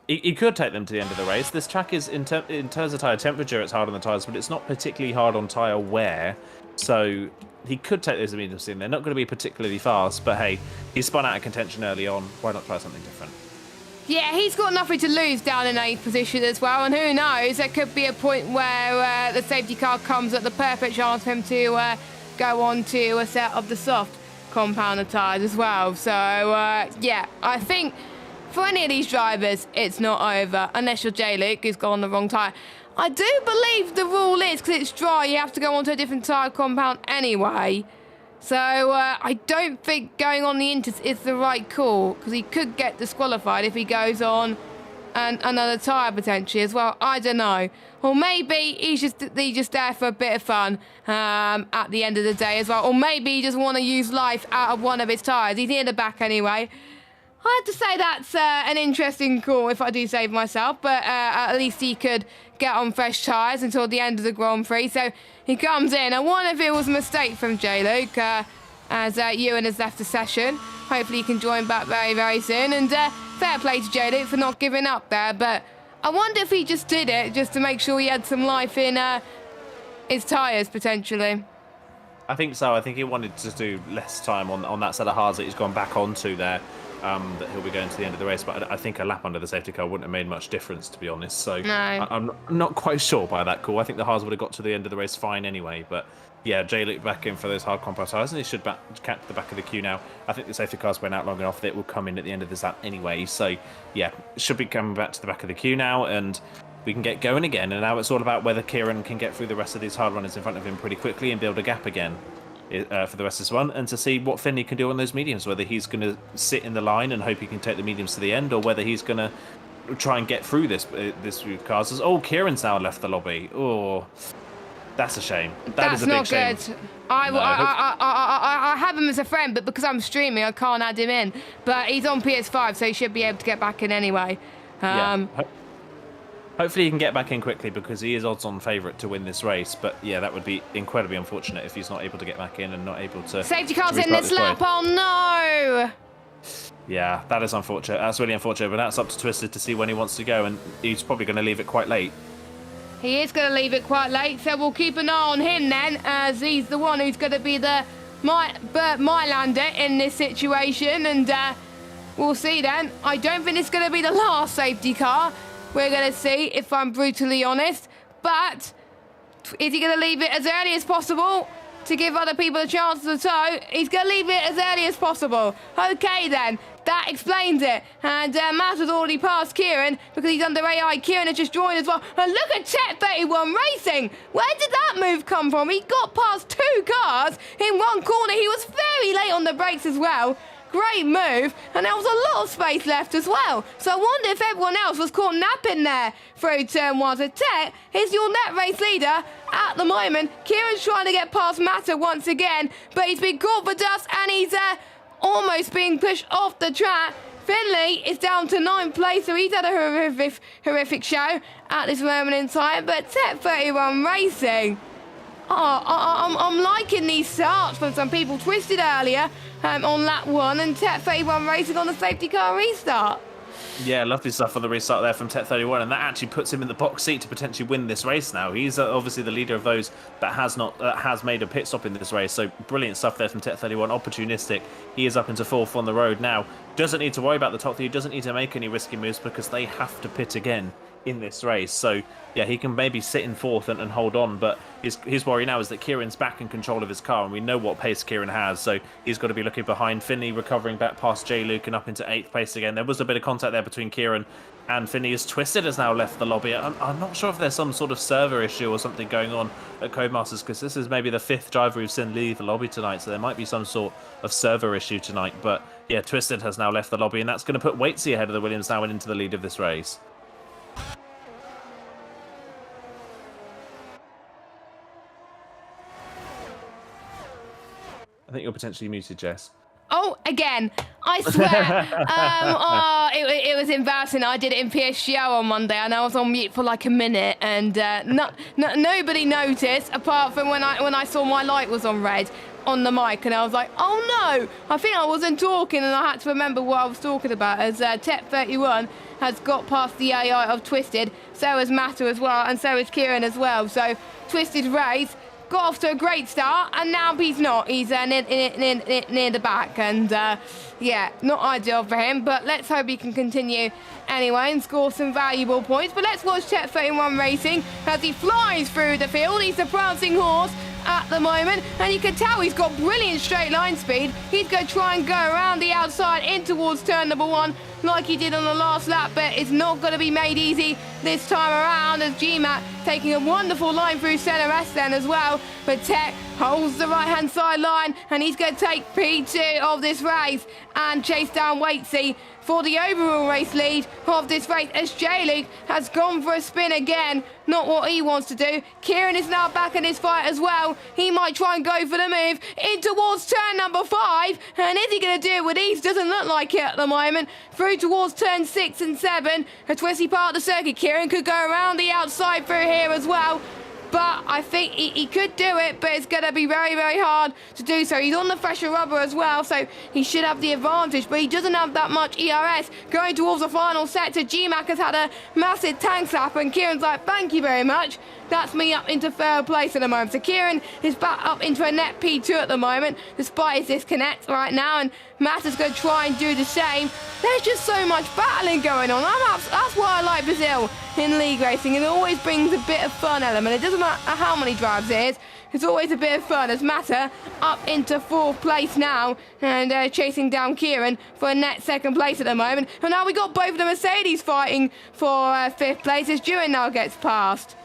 He could take them to the end of the race. This track is, in terms of tyre temperature, it's hard on the tyres, but it's not particularly hard on tyre wear. So he could take those mediums in. They're not going to be particularly fast, but hey, he spun out of contention early on. Why not try something different? Yeah, he's got nothing to lose down in 8th position as well, and who knows, there could be a point where the safety car comes at the perfect chance for him to go on to a set of the soft compounder tyres as well. So yeah, I think for any of these drivers, it's not over, unless you're J-Luke, who's got on the wrong tyre. I do believe the rule is, because it's dry, you have to go onto a different tyre compound anyway. So I don't think going on the Inters is the right call, because he could get disqualified if he goes on another tyre potentially as well. I don't know. Or maybe he's just there for a bit of fun at the end of the day as well. Or maybe he just want to use life out of one of his tyres. He's near the back anyway. I have to say that's an interesting call, if I do say myself, but at least he could get on fresh tyres until the end of the Grand Prix. So he comes in. I wonder if it was a mistake from J-Luke, as Ewan has left the session. Hopefully he can join back very, very soon. And fair play to J-Luke for not giving up there, but I wonder if he just did it just to make sure he had some life in his tyres, potentially. I think so. I think he wanted to do less time on that set of hards that he's gone back onto there. That he'll be going to the end of the race, but I think a lap under the safety car wouldn't have made much difference, to be honest. So no. I'm not quite sure by that call. I think the hards would have got to the end of the race fine anyway. But yeah, J-Luke back in for those hard compound tyres, and he should catch the back of the queue now. I think the safety car's been out long enough that it will come in at the end of this lap anyway. So yeah, should be coming back to the back of the queue now, and we can get going again. And now it's all about whether Kieran can get through the rest of these hard runners in front of him pretty quickly and build a gap again for the rest of this one, and to see what Finley can do on those mediums, whether he's going to sit in the line and hope he can take the mediums to the end, or whether he's going to try and get through this with cars. Oh, Kieran's now left the lobby. Oh, that's a shame. That's not good. I have him as a friend, but because I'm streaming, I can't add him in. But he's on PS5, so he should be able to get back in anyway. Yeah. Hopefully he can get back in quickly because he is odds-on favourite to win this race. But yeah, that would be incredibly unfortunate if he's not able to get back in and not able to. Safety car's in this lap. Oh no! Yeah, that is unfortunate. That's really unfortunate. But that's up to Twisted to see when he wants to go, and he's probably going to leave it quite late. He is going to leave it quite late, so we'll keep an eye on him then, as he's the one who's going to be the Bert Mylander in this situation, and we'll see then. I don't think it's going to be the last safety car. We're going to see, if I'm brutally honest. But is he going to leave it as early as possible to give other people a chance to tow? He's going to leave it as early as possible. Okay then. That explains it. And Matt has already passed Kieran because he's under AI. Kieran has just joined as well. And look at Tech 31 Racing. Where did that move come from? He got past 2 cars in one corner. He was very late on the brakes as well. Great move. And there was a lot of space left as well. So I wonder if everyone else was caught napping there through turn 1. So Tech is your net race leader at the moment. Kieran's trying to get past Matter once again. But he's been caught for dust and he's almost being pushed off the track. Finley is down to 9th place, so he's had a horrific show at this moment in time. But Tech 31 Racing, I'm liking these starts from some people. Twisted earlier on lap 1, and Tech 31 Racing on the safety car restart. Yeah, lovely stuff on the restart there from Tech 31, and that actually puts him in the box seat to potentially win this race now. He's obviously the leader of those that has made a pit stop in this race, so brilliant stuff there from Tech 31, opportunistic. He is up into 4th on the road now. Doesn't need to worry about the top 3, doesn't need to make any risky moves because they have to pit again in this race. So yeah, he can maybe sit in 4th and hold on, but his worry now is that Kieran's back in control of his car, and we know what pace Kieran has, so he's got to be looking behind. Finley recovering back past J. Luke and up into 8th place again. There was a bit of contact there between Kieran and Finley as Twisted has now left the lobby. I'm not sure if there's some sort of server issue or something going on at Codemasters, because this is maybe the 5th driver we've seen leave the lobby tonight, so there might be some sort of server issue tonight. But yeah, Twisted has now left the lobby, and that's going to put Waitsy ahead of the Williams now and into the lead of this race. I think you're potentially muted, Jess. Oh, again, I swear. It was embarrassing. I did it in PSGO on Monday, and I was on mute for like a minute, and nobody noticed apart from when I saw my light was on red on the mic, and I was like, oh no, I think I wasn't talking, and I had to remember what I was talking about, as Tech 31 has got past the AI of Twisted, so has Matter as well, and so is Kieran as well. So Twisted race got off to a great start, and now he's not. He's near the back, and yeah, not ideal for him, but let's hope he can continue anyway and score some valuable points. But let's watch Tech 31 Racing as he flies through the field. He's a prancing horse at the moment, and you can tell he's got brilliant straight line speed. He's going to try and go around the outside in towards turn number 1 like he did on the last lap, but it's not going to be made easy this time around, as GMAT taking a wonderful line through centre S then as well. But Tech holds the right hand side line, and he's going to take P2 of this race and chase down Waitsy for the overall race lead of this race, as J-Luke has gone for a spin again. Not what he wants to do. Kieran is now back in his fight as well. He might try and go for the move in towards turn number 5. And is he going to do it with ease? Doesn't look like it at the moment. Through towards turn 6 and 7. A twisty part of the circuit. Kieran could go around the outside through here as well. But I think he could do it, but it's going to be very, very hard to do so. He's on the fresher rubber as well, so he should have the advantage, but he doesn't have that much ERS. Going towards the final sector, GMAC has had a massive tank slap, and Kieran's like, thank you very much. That's me up into 3rd place at the moment. So Kieran is back up into a net P2 at the moment, despite his disconnect right now, and Matt is going to try and do the same. There's just so much battling going on. That's why I like Brazil in league racing. It always brings a bit of fun element. It doesn't matter how many drives it is. It's always a bit of fun, as Matter up into 4th place now, and chasing down Kieran for a net 2nd place at the moment. And now we got both of the Mercedes fighting for 5th place, as Duran now gets past.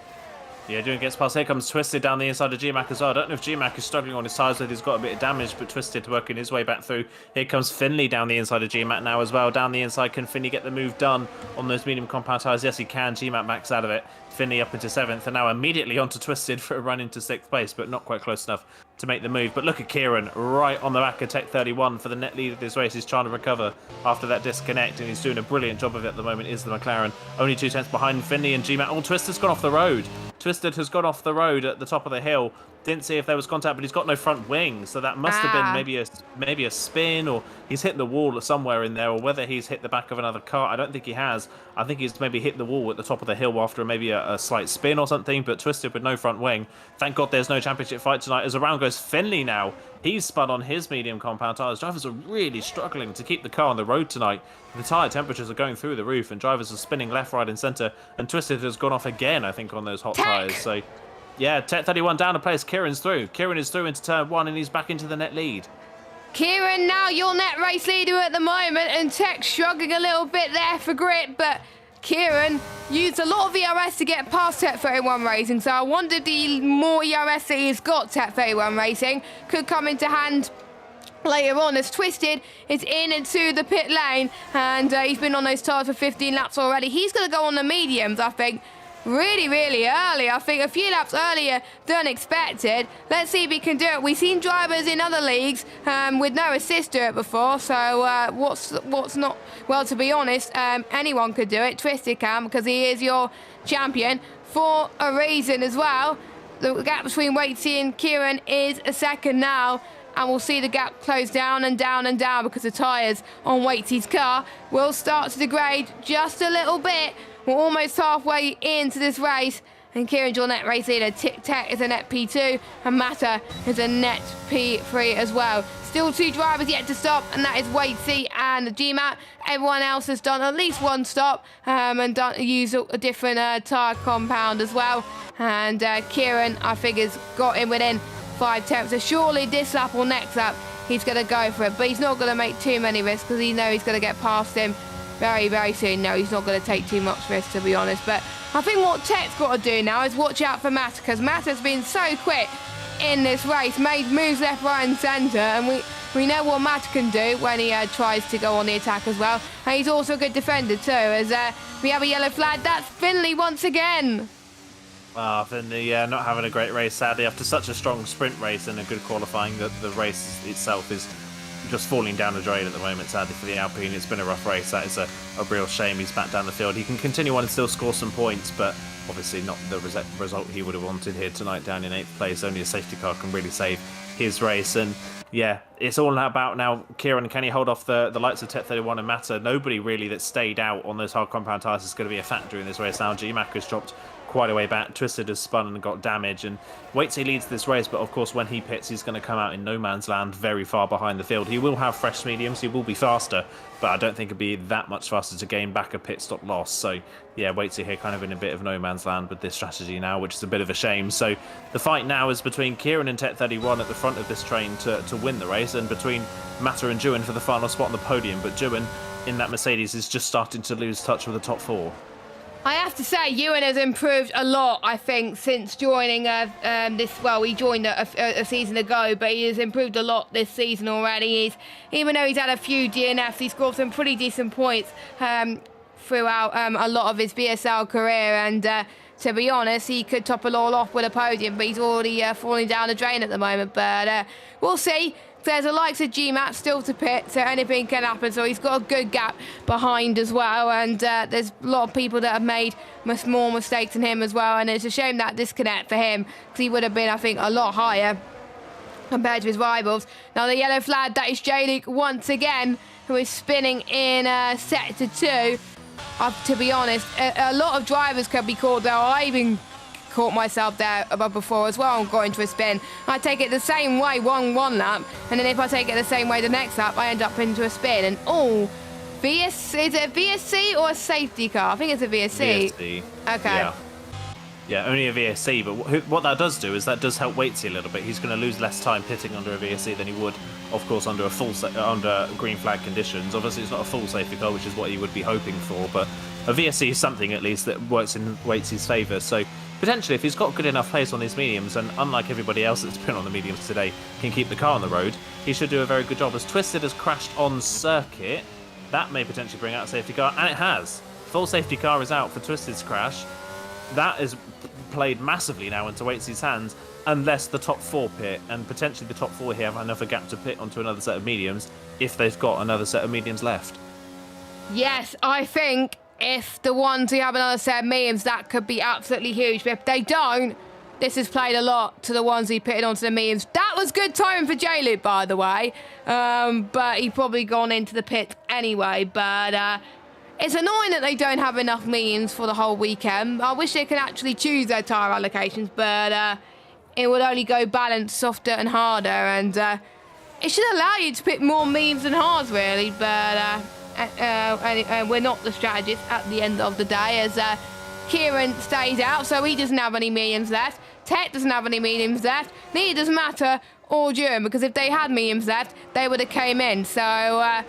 Yeah, doing gets past. Here comes Twisted down the inside of GMAC as well. I don't know if GMAC is struggling on his sides with. He's got a bit of damage, but Twisted working his way back through. Here comes Finley down the inside of GMAC now as well. Down the inside, can Finley get the move done on those medium compound tires? Yes, he can. GMAC backs out of it. Finley up into 7th, and now immediately onto Twisted for a run into 6th place, but not quite close enough to make the move. But look at Kieran right on the back of Tech 31 for the net lead of this race. He's trying to recover after that disconnect, and he's doing a brilliant job of it at the moment, is the McLaren. Only 2 tenths behind Finley and GMAC. Oh, Twisted's gone off the road. Twisted has got off the road at the top of the hill. Didn't see if there was contact, but he's got no front wing, so that must have been maybe a spin, or he's hit the wall somewhere in there, or whether he's hit the back of another car. I don't think he has. I think he's maybe hit the wall at the top of the hill after maybe a slight spin or something, but Twisted with no front wing. Thank God there's no championship fight tonight. As around goes Finley now. He's spun on his medium compound tyres. Drivers are really struggling to keep the car on the road tonight. The tyre temperatures are going through the roof, and drivers are spinning left, right and centre, and Twisted has gone off again, I think, on those hot tyres. So yeah, Tech 31 down a place. Kieran's through. Kieran is through into turn 1, and he's back into the net lead. Kieran now your net race leader at the moment, and Tech struggling a little bit there for grip, but Kieran used a lot of ERS to get past Tech 31 Racing, so I wonder the more ERS that he's got, Tech 31 Racing could come into hand later on, as Twisted is in into the pit lane, and he's been on those tyres for 15 laps already. He's going to go on the mediums, I think, really early. I think a few laps earlier than expected. Let's see if he can do it. We've seen drivers in other leagues with no assist do it before, so what's not, well, to be honest, anyone could do it. Twisted can, because he is your champion for a reason as well. The gap between Waitsy and Kieran is a second now, and we'll see the gap close down and down and down, because the tyres on Waitsy's car will start to degrade just a little bit. We're almost halfway into this race, and Kieran's your net race leader. Tech is a net P2, and Mata is a net P3 as well. Still 2 drivers yet to stop, and that is Waitsy and GMAT. Everyone else has done at least 1 stop and used a different tyre compound as well. And Kieran, I think, has got him within 5 tenths. So surely this lap or next lap, he's going to go for it. But he's not going to make too many risks, because he knows he's going to get past him very soon. No, he's not going to take too much risk, to be honest. But I think what Tech's got to do now is watch out for Matt, because Matt has been so quick in this race, made moves left, right and centre, and we know what Matt can do when he tries to go on the attack as well. And he's also a good defender too, as we have a yellow flag. That's Finley once again. Finley not having a great race, sadly, after such a strong sprint race and a good qualifying. The race itself is just falling down the drain at the moment, sadly, for the Alpine. It's been a rough race. That is a real shame. He's back down the field. He can continue on and still score some points, but obviously not the result he would have wanted here tonight, down in 8th place. Only a safety car can really save his race. And yeah, it's all about now, Kieran, can he hold off the likes of Tech 31 and Mata? Nobody really that stayed out on those hard compound tyres is going to be a factor in this race now. GMAC has dropped quite a way back. Twisted has spun and got damage, and Waitsy leads this race, but of course when he pits, he's going to come out in no man's land, very far behind the field. He will have fresh mediums, he will be faster, but I don't think it'll be that much faster to gain back a pit stop loss. So yeah, Waitsy here kind of in a bit of no man's land with this strategy now, which is a bit of a shame. So the fight now is between Kieran and Tech 31 at the front of this train to win the race, and between Mata and Juin for the final spot on the podium. But Juin in that Mercedes is just starting to lose touch with the top 4. I have to say, Ewan has improved a lot, I think, since joining this. Well, he joined a season ago, but he has improved a lot this season already. Even though he's had a few DNFs, he scored some pretty decent points throughout a lot of his VSL career. And to be honest, he could top it all off with a podium, but he's already falling down the drain at the moment. But we'll see. There's the likes of GMAT still to pit, so anything can happen. So he's got a good gap behind as well, and there's a lot of people that have made more mistakes than him as well, and it's a shame that disconnect for him, because he would have been, I think, a lot higher compared to his rivals. Now the yellow flag, that is J-Luke once again, who is spinning in sector 2. To be honest, a lot of drivers could be caught there. I even caught myself there above before as well and got into a spin. I take it the same way one lap, and then if I take it the same way the next lap, I end up into a spin. And is it a VSC or a safety car? I think it's a VSC. VSC. Okay. Yeah, only a VSC, but what that does do is that does help Waitsy a little bit. He's going to lose less time pitting under a VSC than he would, of course, under under green flag conditions. Obviously, it's not a full safety car, which is what he would be hoping for, but a VSC is something at least that works in Waitsy's favour. So potentially, if he's got good enough pace on these mediums, and unlike everybody else that's been on the mediums today, can keep the car on the road, he should do a very good job. As Twisted has crashed on circuit, that may potentially bring out a safety car, and it has. Full safety car is out for Twisted's crash. That is played massively now into Waitsy's hands, unless the top 4 pit, and potentially the top 4 here have another gap to pit onto another set of mediums, if they've got another set of mediums left. Yes, I think if the ones who have another set of mediums, that could be absolutely huge. But if they don't, this has played a lot to the ones who pitted onto the mediums. That was good timing for J-Luke, by the way. But he probably gone into the pit anyway. But it's annoying that they don't have enough mediums for the whole weekend. I wish they could actually choose their tyre allocations, but it would only go balanced softer and harder. And it should allow you to pit more mediums than hards, really. But we're not the strategists at the end of the day, as Kieran stays out, so he doesn't have any mediums left. Tet doesn't have any mediums left. Neither does Matter or Duran, because if they had mediums left, they would have came in. So that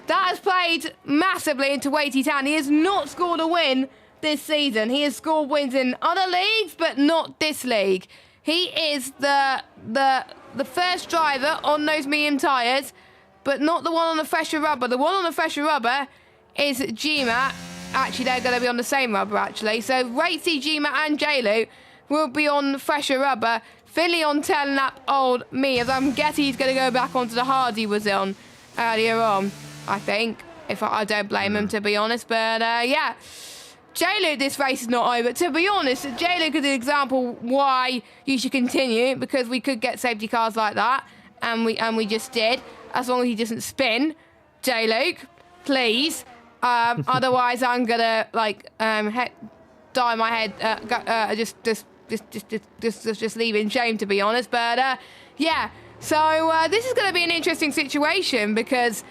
has played massively into Waitsy's hand. He has not scored a win this season. He has scored wins in other leagues, but not this league. He is the first driver on those medium tyres, but not the one on the fresher rubber. The one on the fresher rubber is GMAT. Actually, they're going to be on the same rubber, actually. So Waitsy, GMAT and J-Luke will be on fresher rubber. Finley on 10 lap old me, as I'm guessing he's going to go back onto the hard he was on earlier on, I think. If I don't blame him, to be honest. But, yeah. J-Luke, this race is not over. To be honest, J-Luke is an example why you should continue, because we could get safety cars like that, and we just did. As long as he doesn't spin, J-Luke, please. Otherwise, I'm gonna dye my head. Just leave in shame, to be honest. But yeah. So this is going to be an interesting situation, because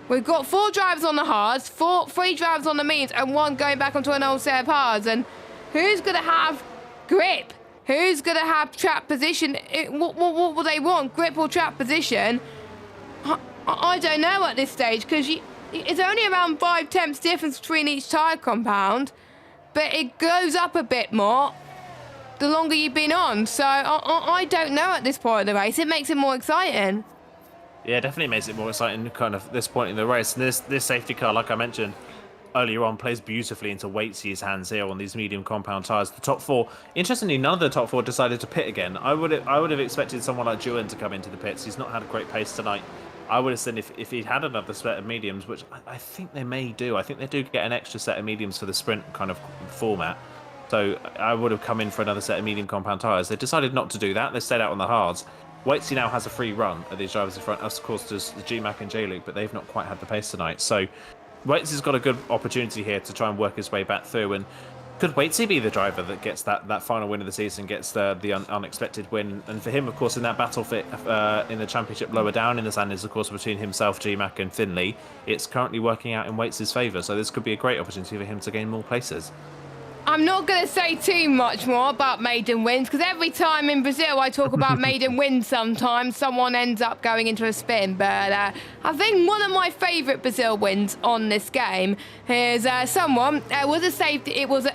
we've got 4 drivers on the hards, 3 drivers on the mediums, and 1 going back onto an old set of hards. And who's going to have grip? Who's going to have trap position? What will they want? Grip or trap position? I don't know at this stage, because it's only around 5/10 difference between each tyre compound, but it goes up a bit more the longer you've been on. So I don't know at this point of the race. It makes it more exciting. Yeah, definitely makes it more exciting, kind of this point in the race. And this safety car, like I mentioned earlier on, plays beautifully into Waitsy's hands here on these medium compound tyres. The top 4, interestingly, none of the top 4 decided to pit again. I would have expected someone like Duran to come into the pits. He's not had a great pace tonight. I would have said if he'd had another set of mediums, which I think they may do. I think they do get an extra set of mediums for the sprint kind of format. So I would have come in for another set of medium compound tyres. They decided not to do that. They stayed out on the hards. Waitsy now has a free run at these drivers in front. Of course, there's the GMAC and J-Luke, but they've not quite had the pace tonight. So Waitsy's got a good opportunity here to try and work his way back through. And could Waitsy be the driver that gets that final win of the season, gets the unexpected win? And for him, of course, in that battle fit in the championship lower down in the standings, of course, between himself, GMAC and Finley, it's currently working out in Waitsy's favour. So this could be a great opportunity for him to gain more places. I'm not going to say too much more about maiden wins, because every time in Brazil I talk about maiden wins, sometimes someone ends up going into a spin. But I think one of my favourite Brazil wins on this game is someone was a safety. It was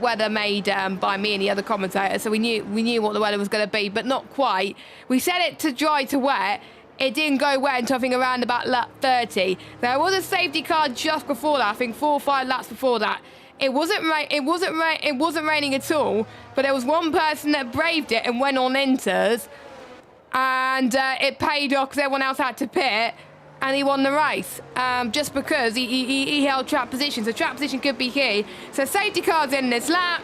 weather made by me and the other commentators, so we knew what the weather was going to be, but not quite. We set it to dry to wet. It didn't go wet until I think around about lap 30. There was a safety car just before that. I think 4 or 5 laps before that. It wasn't raining at all, but there was one person that braved it and went on inters, and it paid off because everyone else had to pit, and he won the race just because he held trap position. So trap position could be key. So safety car's in this lap.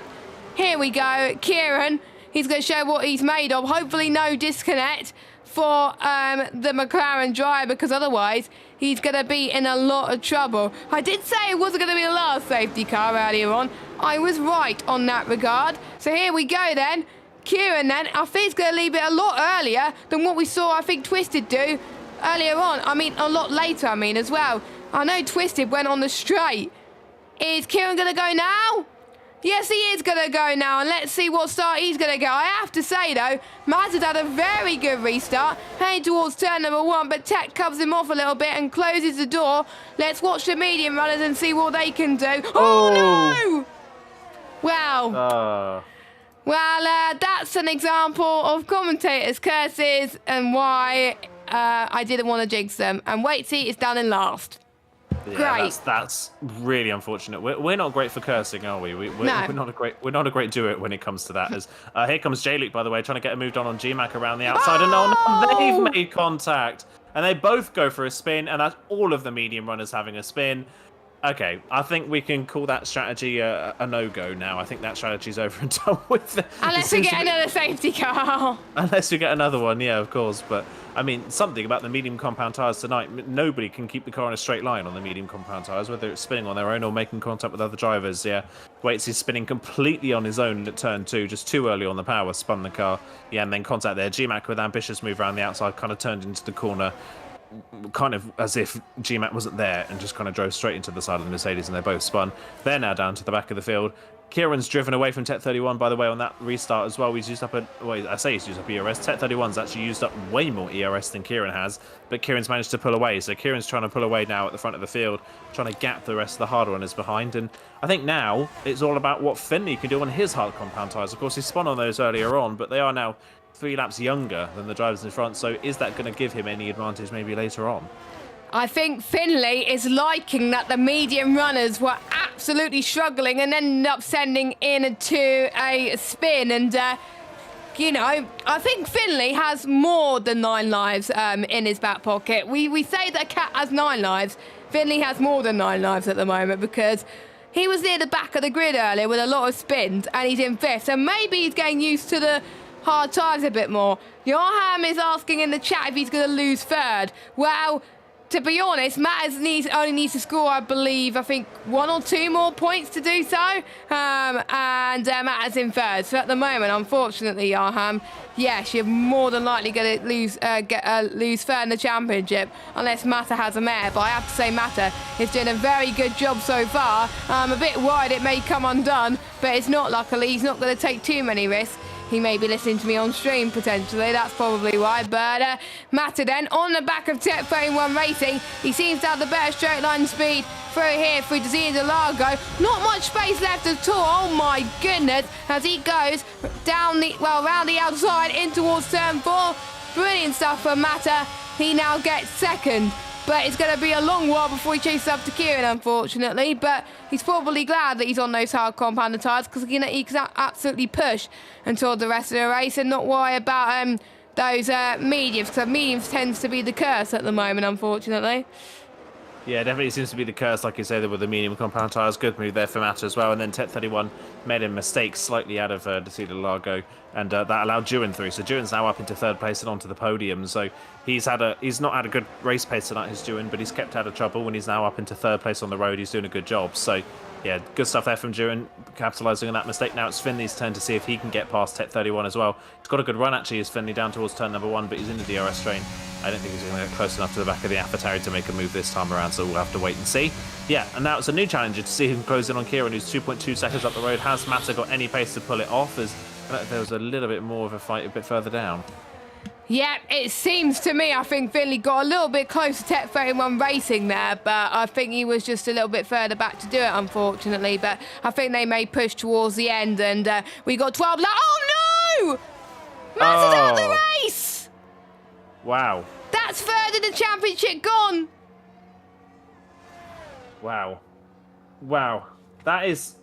Here we go. Kieran, he's going to show what he's made of. Hopefully no disconnect for the McLaren driver, because otherwise he's going to be in a lot of trouble. I did say it wasn't going to be the last safety car earlier on. I was right on that regard. So here we go then. Kieran then, I think he's going to leave it a lot earlier than what we saw, I think, Twisted do earlier on. I mean, a lot later, as well. I know Twisted went on the straight. Is Kieran going to go now? Yes, he is going to go now, and let's see what start he's going to go. I have to say, though, Maz had a very good restart, heading towards turn number 1, but Tech covers him off a little bit and closes the door. Let's watch the medium runners and see what they can do. Oh no! Well, Well, that's an example of commentators' curses and why I didn't want to jinx them. And Waitsy is down in last. Yeah, Great. That's really unfortunate. We're not great for cursing, are we? We're not a great duo when it comes to that. As here comes J-Luke, by the way, trying to get a moved on GMAC around the outside, and no, they've made contact, and they both go for a spin, and that's all of the medium runners having a spin. Okay, I think we can call that strategy a no-go now. I think that strategy's over and done with. Unless we get another safety car. Unless we get another one, yeah, of course. But, I mean, something about the medium compound tyres tonight. Nobody can keep the car in a straight line on the medium compound tyres, whether it's spinning on their own or making contact with other drivers, yeah. Waits is spinning completely on his own at turn 2, just too early on the power, spun the car. Yeah, and then contact there. GMAC with ambitious move around the outside, kind of turned into the corner, kind of as if GMAC wasn't there, and just kind of drove straight into the side of the Mercedes, and they both spun. They're now down to the back of the field. Kieran's driven away from Tet 31, by the way, on that restart as well. He's used up I say he's used up ERS. Tet 31's actually used up way more ERS than Kieran has, but Kieran's managed to pull away. So Kieran's trying to pull away now at the front of the field, trying to gap the rest of the hard runners behind. And I think now it's all about what Finley can do on his hard compound tyres. Of course, he spun on those earlier on, but they are now 3 laps younger than the drivers in front. So is that going to give him any advantage maybe later on? I think Finley is liking that the medium runners were absolutely struggling and ended up sending into a spin. And, you know, I think Finley has more than 9 lives in his back pocket. We say that Cat has 9 lives. Finley has more than 9 lives at the moment because he was near the back of the grid earlier with a lot of spins and he's in 5th. So maybe he's getting used to the hard tyres a bit more. Johan is asking in the chat if he's going to lose 3rd. Well, to be honest, Matt only needs to score, I believe, 1 or 2 more points to do so. And Matt is in 3rd. So at the moment, unfortunately, Johan, yes, you're more than likely going to lose 3rd in the championship, unless Mata has a mare. But I have to say, Mata is doing a very good job so far. I'm a bit worried it may come undone, but it's not, luckily. He's not going to take too many risks. He may be listening to me on stream, potentially. That's probably why. But Mata then, on the back of Tet 31 Racing, he seems to have the better straight line speed through here, through Desina de Largo. Not much space left at all. Oh, my goodness. As he goes down around the outside, in towards turn 4. Brilliant stuff for Mata. He now gets 2nd. But it's going to be a long while before he chases up to Kieran, unfortunately. But he's probably glad that he's on those hard compounded tyres because he can absolutely push until the rest of the race and not worry about those mediums, because mediums tends to be the curse at the moment, unfortunately. Yeah, definitely seems to be the curse, like you say, with the medium compound tyres. Good move there for Mata as well. And then Tet 31 made a mistake slightly out of Desina de Largo, and that allowed Duan through. So Duan's now up into 3rd place and onto the podium. So he's not had a good race pace tonight, his Duan, but he's kept out of trouble when he's now up into 3rd place on the road. He's doing a good job. So yeah, good stuff there from Duan, capitalising on that mistake. Now it's Finley's turn to see if he can get past Tet 31 as well. He's got a good run, actually, is Finley, down towards turn number 1, but he's in the DRS train. I don't think he's going to get close enough to the back of the AlphaTauri to make a move this time around, so we'll have to wait and see. Yeah, and now it's a new challenger to see who can close in on Kieran, who's 2.2 seconds up the road. Has Mata got any pace to pull it off? As there was a little bit more of a fight a bit further down. Yeah, it seems to me, I think Finley got a little bit close to Tet 31 Racing there, but I think he was just a little bit further back to do it, unfortunately. But I think they may push towards the end, and we got 12 laps. Oh, no! Mata's out of the race! Wow. That's 3rd in the championship gone. Wow. That is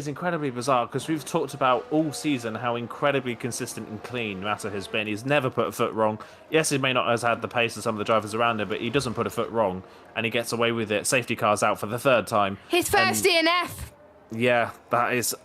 incredibly bizarre, because we've talked about all season how incredibly consistent and clean Mata has been. He's never put a foot wrong. Yes, he may not have had the pace of some of the drivers around him, but he doesn't put a foot wrong, and he gets away with it. Safety car's out for the 3rd time. His first DNF. Yeah, that is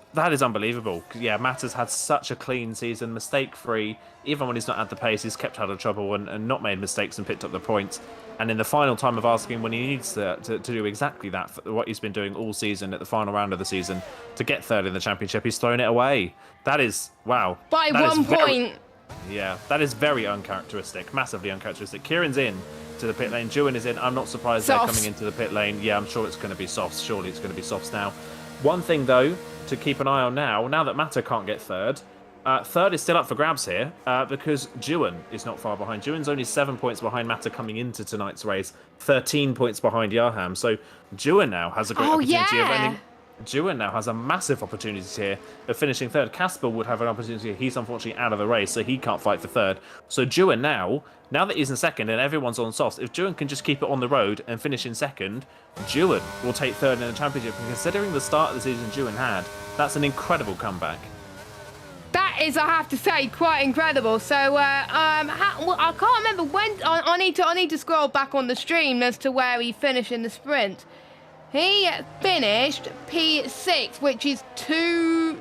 unbelievable. Yeah, Mata's had such a clean season, mistake-free. Even when he's not had the pace, he's kept out of trouble and not made mistakes and picked up the points. And in the final time of asking, when he needs to do exactly that, for what he's been doing all season at the final round of the season, to get 3rd in the championship, he's thrown it away. That is, wow. By 1 point. Yeah, that is very uncharacteristic, massively uncharacteristic. Kieran's in to the pit lane. Duan is in. I'm not surprised they're coming into the pit lane. Yeah, I'm sure it's going to be softs. Surely it's going to be softs now. One thing, though, to keep an eye on now that Mata can't get 3rd, 3rd is still up for grabs here because Duan is not far behind. Duan's only 7 points behind Mata coming into tonight's race, 13 points behind Yaham. So Duan now has a great opportunity of ending. Juan now has a massive opportunity here of finishing third. Casper would have an opportunity. He's unfortunately out of the race, so he can't fight for third. So Juan now that he's in second and everyone's on softs, if Juan can just keep it on the road and finish in second, Juan will take third in the championship. And considering the start of the season Juan had, that's an incredible comeback. That is, I have to say, quite incredible. So I can't remember when. I need to scroll back on the stream as to where he finished in the sprint. He finished P6, which is 3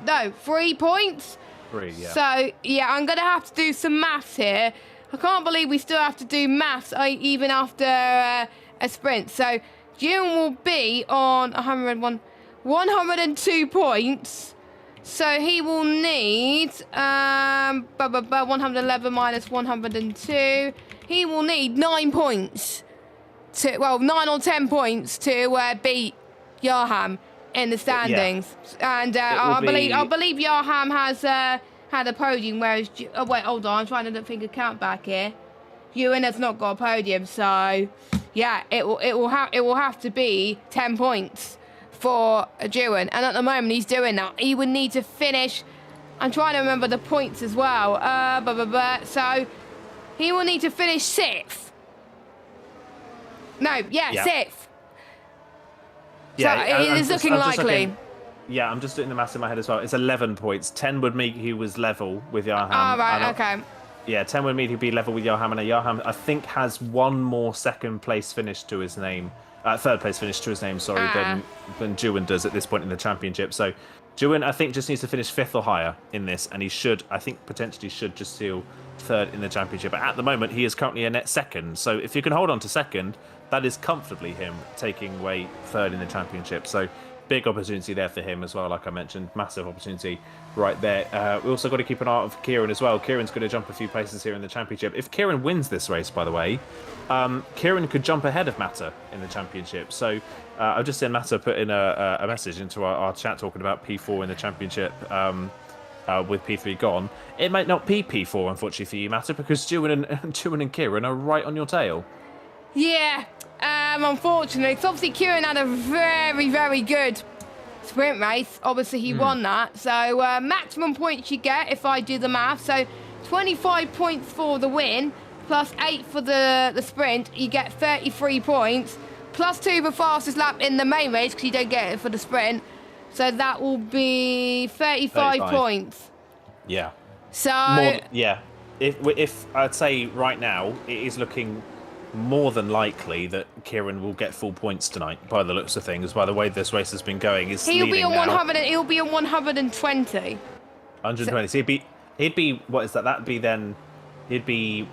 points. 3, yeah. So, yeah, I'm going to have to do some maths here. I can't believe we still have to do maths even after a sprint. So, June will be on 102 points. So, he will need 111 minus 102. He will need 9 points. 9 or 10 points to beat Yarham in the standings, and I believe Yarham has had a podium, whereas wait, hold on, I'm trying to think of count back here. Ewan has not got a podium, so yeah, it will have to be 10 points for Ewan, and at the moment he's doing that. He would need to finish. I'm trying to remember the points as well. So he will need to finish 6th. No, yeah, 6th. Yeah, so it is looking likely. I'm just doing the maths in my head as well. It's 11 points. 10 would mean he was level with Yarham. Oh, right, okay. Yeah, 10 would mean he'd be level with Yarham, and Yarham, I think, has one more second place finish to his name. Third place finish to his name, than Juan does at this point in the championship. So Juan, I think, just needs to finish 5th or higher in this, and he should, I think, potentially should just seal 3rd in the championship. But at the moment, he is currently a net 2nd. So if you can hold on to 2nd, that is comfortably him taking away 3rd in the championship. So big opportunity there for him as well, like I mentioned. Massive opportunity right there. We also got to keep an eye out for Kieran as well. Kieran's going to jump a few places here in the championship. If Kieran wins this race, by the way, Kieran could jump ahead of Matta in the championship. So I've just seen Matta put in a message into our chat talking about P4 in the championship with P3 gone. It might not be P4, unfortunately, for you, Matta, because Juan and Kieran are right on your tail. Yeah, unfortunately, because obviously Kieran had a very, very good sprint race. Obviously, he won that. So, maximum points you get, if I do the math. So, 25 points for the win, plus 8 for the sprint. You get 33 points, plus 2 for fastest lap in the main race, because you don't get it for the sprint. So, that will be 35 points. Yeah. So... If I'd say right now, it is looking more than likely that Kieran will get full points tonight, by the looks of things, by the way this race has been going. He'll be on 100. He'll be on 120. 120. So he'd be what is that? That'd be then. He'd be.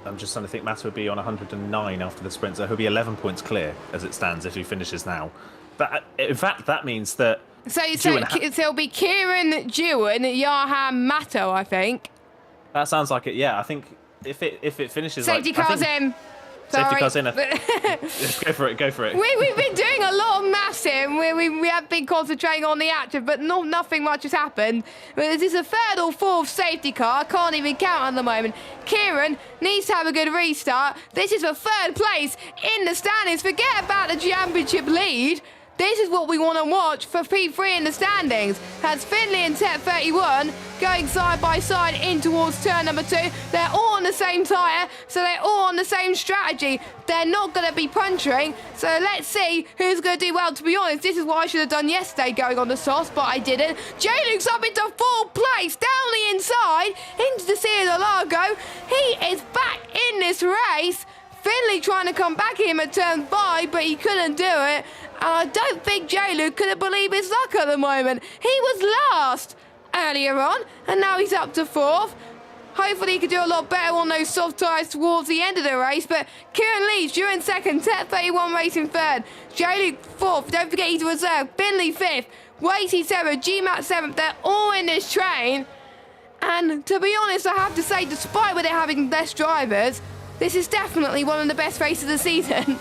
I'm just trying to think. Matt would be on 109 after the sprint, so he'll be 11 points clear as it stands if he finishes now. But in fact, that means that. So it'll be Kieran, Juan, Yarham, Matto, I think. That sounds like it. Yeah, I think if it finishes. Safety car's in. Safety car's in. Let's go for it. Go for it. We've been doing a lot of maths here. We have been concentrating on the active, but nothing much has happened. This is a 3rd or 4th safety car. I can't even count at the moment. Kieran needs to have a good restart. This is for 3rd place in the standings. Forget about the championship lead. This is what we want to watch for P3 in the standings. Has Finley and Tet 31 going side by side in towards turn number 2. They're all on the same tyre, so they're all on the same strategy. They're not going to be puncturing, so let's see who's going to do well. To be honest, this is what I should have done yesterday, going on the softs, but I didn't. J-Luke's up into 4th place, down the inside, into the Sea of the Largo. He is back in this race. Finley trying to come back at him at turn 5, but he couldn't do it. And I don't think J-Luke could believe his luck at the moment. He was last earlier on, and now he's up to 4th. Hopefully he could do a lot better on those soft tyres towards the end of the race, but Kieran leads, you're in 2nd, Tet 31 racing 3rd, J-Luke 4th, don't forget he's a reserve, Finley 5th, Wacy 7th, GMAT 7th, they're all in this train. And to be honest, I have to say, despite with it having less drivers, this is definitely one of the best races of the season.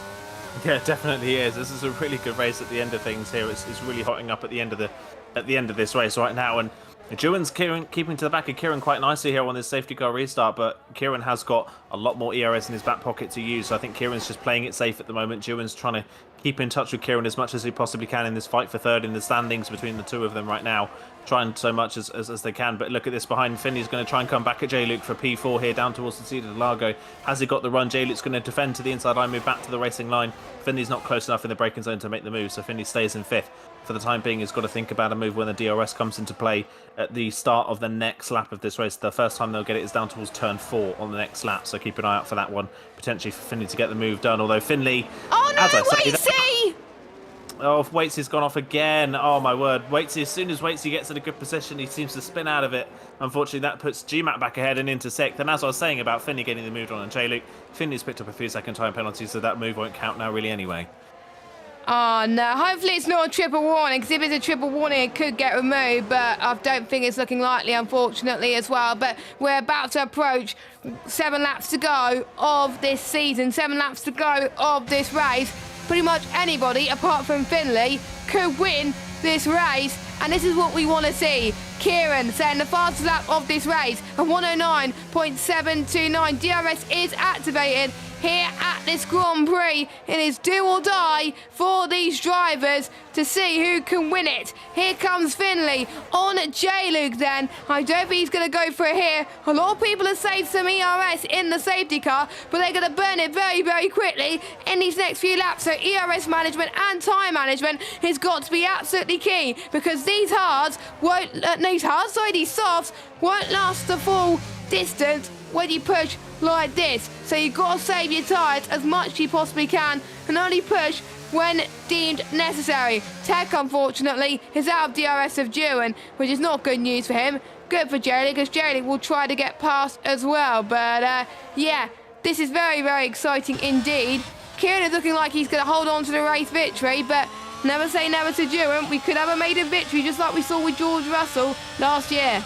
Yeah, it definitely is. This is a really good race at the end of things here. It's really hotting up at the end of this race right now. And Juwan's keeping to the back of Kieran quite nicely here on this safety car restart, but Kieran has got a lot more ERS in his back pocket to use, so I think Kieran's just playing it safe at the moment. Juwan's trying to keep in touch with Kieran as much as he possibly can in this fight for third in the standings between the two of them right now, trying so much as they can. But look at this behind. Finley's going to try and come back at J-Luke for P4 here down towards the Cedar de Largo. Has he got the run? J-Luke's going to defend to the inside line, move back to the racing line. Finley's not close enough in the braking zone to make the move, so Finley stays in 5th. For the time being, he's got to think about a move when the DRS comes into play at the start of the next lap of this race. The first time they'll get it is down towards turn 4 on the next lap, so keep an eye out for that one, potentially for Finley to get the move done. Although Finley, oh no, as I say, Waitsy! Oh, Waitsy's gone off again. Oh my word. Waitsy, as soon as Waitsy gets in a good position, he seems to spin out of it. Unfortunately, that puts GMAT back ahead and into 6th. And as I was saying about Finley getting the move on and J-Luke, Finley's picked up a few second time penalties, so that move won't count now really anyway. Oh no, hopefully it's not a triple warning, because if it's a triple warning it could get removed, but I don't think it's looking likely, unfortunately, as well. But we're about to approach 7 laps to go of this season, 7 laps to go of this race. Pretty much anybody apart from Finley could win this race, and this is what we want to see. Kieran saying the fastest lap of this race, a 109.729. DRS is activated here at this Grand Prix. It is do or die for these drivers to see who can win it. Here comes Finley on J-Luke then. I don't think he's going to go for it here. A lot of people have saved some ERS in the safety car, but they're going to burn it very, very quickly in these next few laps. So ERS management and time management has got to be absolutely key, because these softs won't last the full distance when you push like this. So you've got to save your tyres as much as you possibly can and only push when deemed necessary. Tech, unfortunately, is out of DRS of Duran, which is not good news for him. Good for J-Luke, because J-Luke will try to get past as well. But yeah, this is very, very exciting indeed. Kieran is looking like he's going to hold on to the race victory, but never say never to Duran. We could have a maiden victory just like we saw with George Russell last year.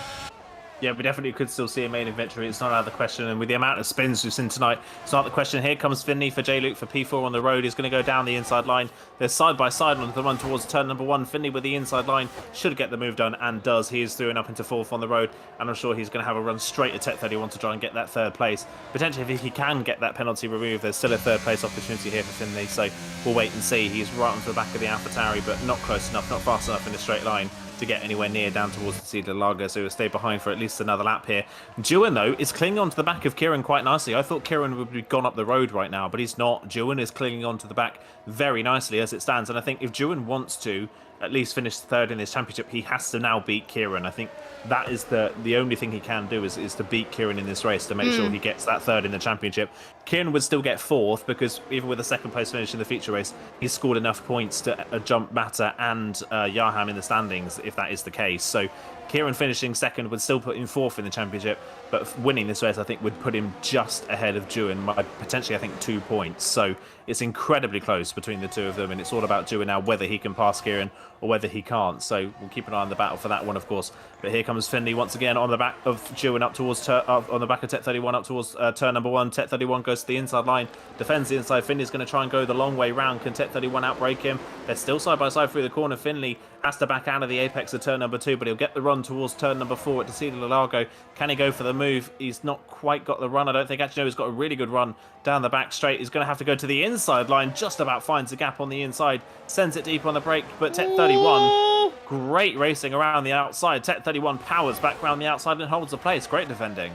Yeah, we definitely could still see a maiden victory. It's not out of the question. And with the amount of spins we've seen tonight, it's not out of the question. Here comes Finley for J-Luke for P4 on the road. He's going to go down the inside line. They're side by side on the run towards turn number 1. Finley with the inside line should get the move done, and does. He is through and up into 4th on the road. And I'm sure he's going to have a run straight at Tech 31 to try and get that 3rd place. Potentially, if he can get that penalty removed, there's still a 3rd place opportunity here for Finley. So we'll wait and see. He's right onto the back of the AlphaTauri, but not close enough, not fast enough in a straight line to get anywhere near down towards the Cedar Lager, so he'll stay behind for at least another lap here. Duran, though, is clinging onto the back of Kieran quite nicely. I thought Kieran would be gone up the road right now, but he's not. Duran is clinging onto the back very nicely as it stands, and I think if Duran wants to at least finish 3rd in this championship, he has to now beat Kieran. I think that is the only thing he can do is to beat Kieran in this race to make sure he gets that 3rd in the championship. Kieran would still get 4th, because even with a 2nd place finish in the feature race, he's scored enough points to jump Mata and Yaham in the standings, if that is the case. So Kieran finishing 2nd would still put him 4th in the championship, but winning this race, I think, would put him just ahead of Duran by potentially, I think, 2 points. So it's incredibly close between the two of them, and it's all about Duran now, whether he can pass Kieran or whether he can't. So we'll keep an eye on the battle for that one, of course. But here comes Finley once again on the back of Duran up towards on the back of Tech 31 up towards turn number 1. Tech 31 goes to the inside line, defends the inside. Finley's going to try and go the long way round. Can Tech 31 outbrake him? They're still side by side through the corner. Finley has to back out of the apex of turn number 2, but he'll get the run towards turn number 4 at the Cedar de Largo. Can he go for the move? He's not quite got the run, I don't think. Actually, no, he's got a really good run down the back straight. He's going to have to go to the inside line, just about finds a gap on the inside, sends it deep on the brake, but Tech 31, great racing around the outside. Tech 31 powers back around the outside and holds the place. Great defending.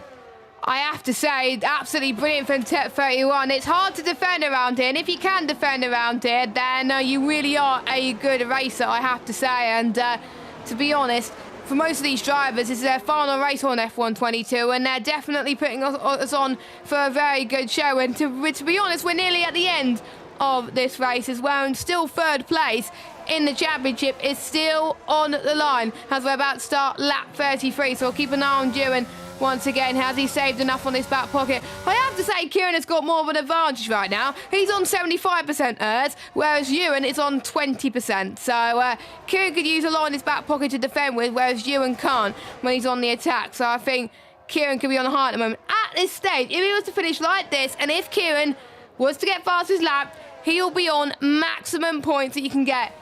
I have to say, absolutely brilliant from Tech 31. It's hard to defend around here, and if you can defend around here, then you really are a good racer, I have to say. And to be honest, for most of these drivers, this is their final race on F1 22, and they're definitely putting us on for a very good show. And to be honest, we're nearly at the end of this race as well, and still 3rd place in the championship is still on the line as we're about to start lap 33. So we'll keep an eye on Duran once again. Has he saved enough on his back pocket? I have to say, Kieran has got more of an advantage right now. He's on 75% ERS, whereas Ewan is on 20%. So Kieran could use a lot in his back pocket to defend with, whereas Ewan can't when he's on the attack. So I think Kieran could be on the high at the moment. At this stage, if he was to finish like this, and if Kieran was to get fastest lap, he'll be on maximum points that you can get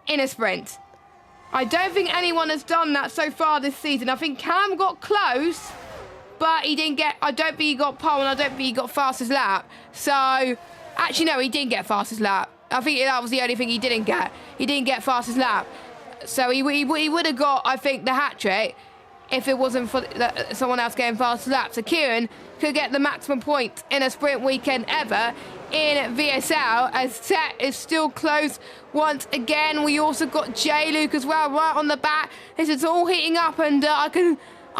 in a sprint. I don't think anyone has done that so far this season. I think Cam got close, but he didn't get, I don't think he got pole, and I don't think he got fastest lap. So, actually no, he didn't get fastest lap. I think that was the only thing he didn't get. He didn't get fastest lap. So he would have got, I think, the hat-trick if it wasn't for someone else getting fastest lap. So Kieran could get the maximum points in a sprint weekend ever in VSL, as set is still close once again. We also got J-Luke as well right on the back. This is all heating up, and I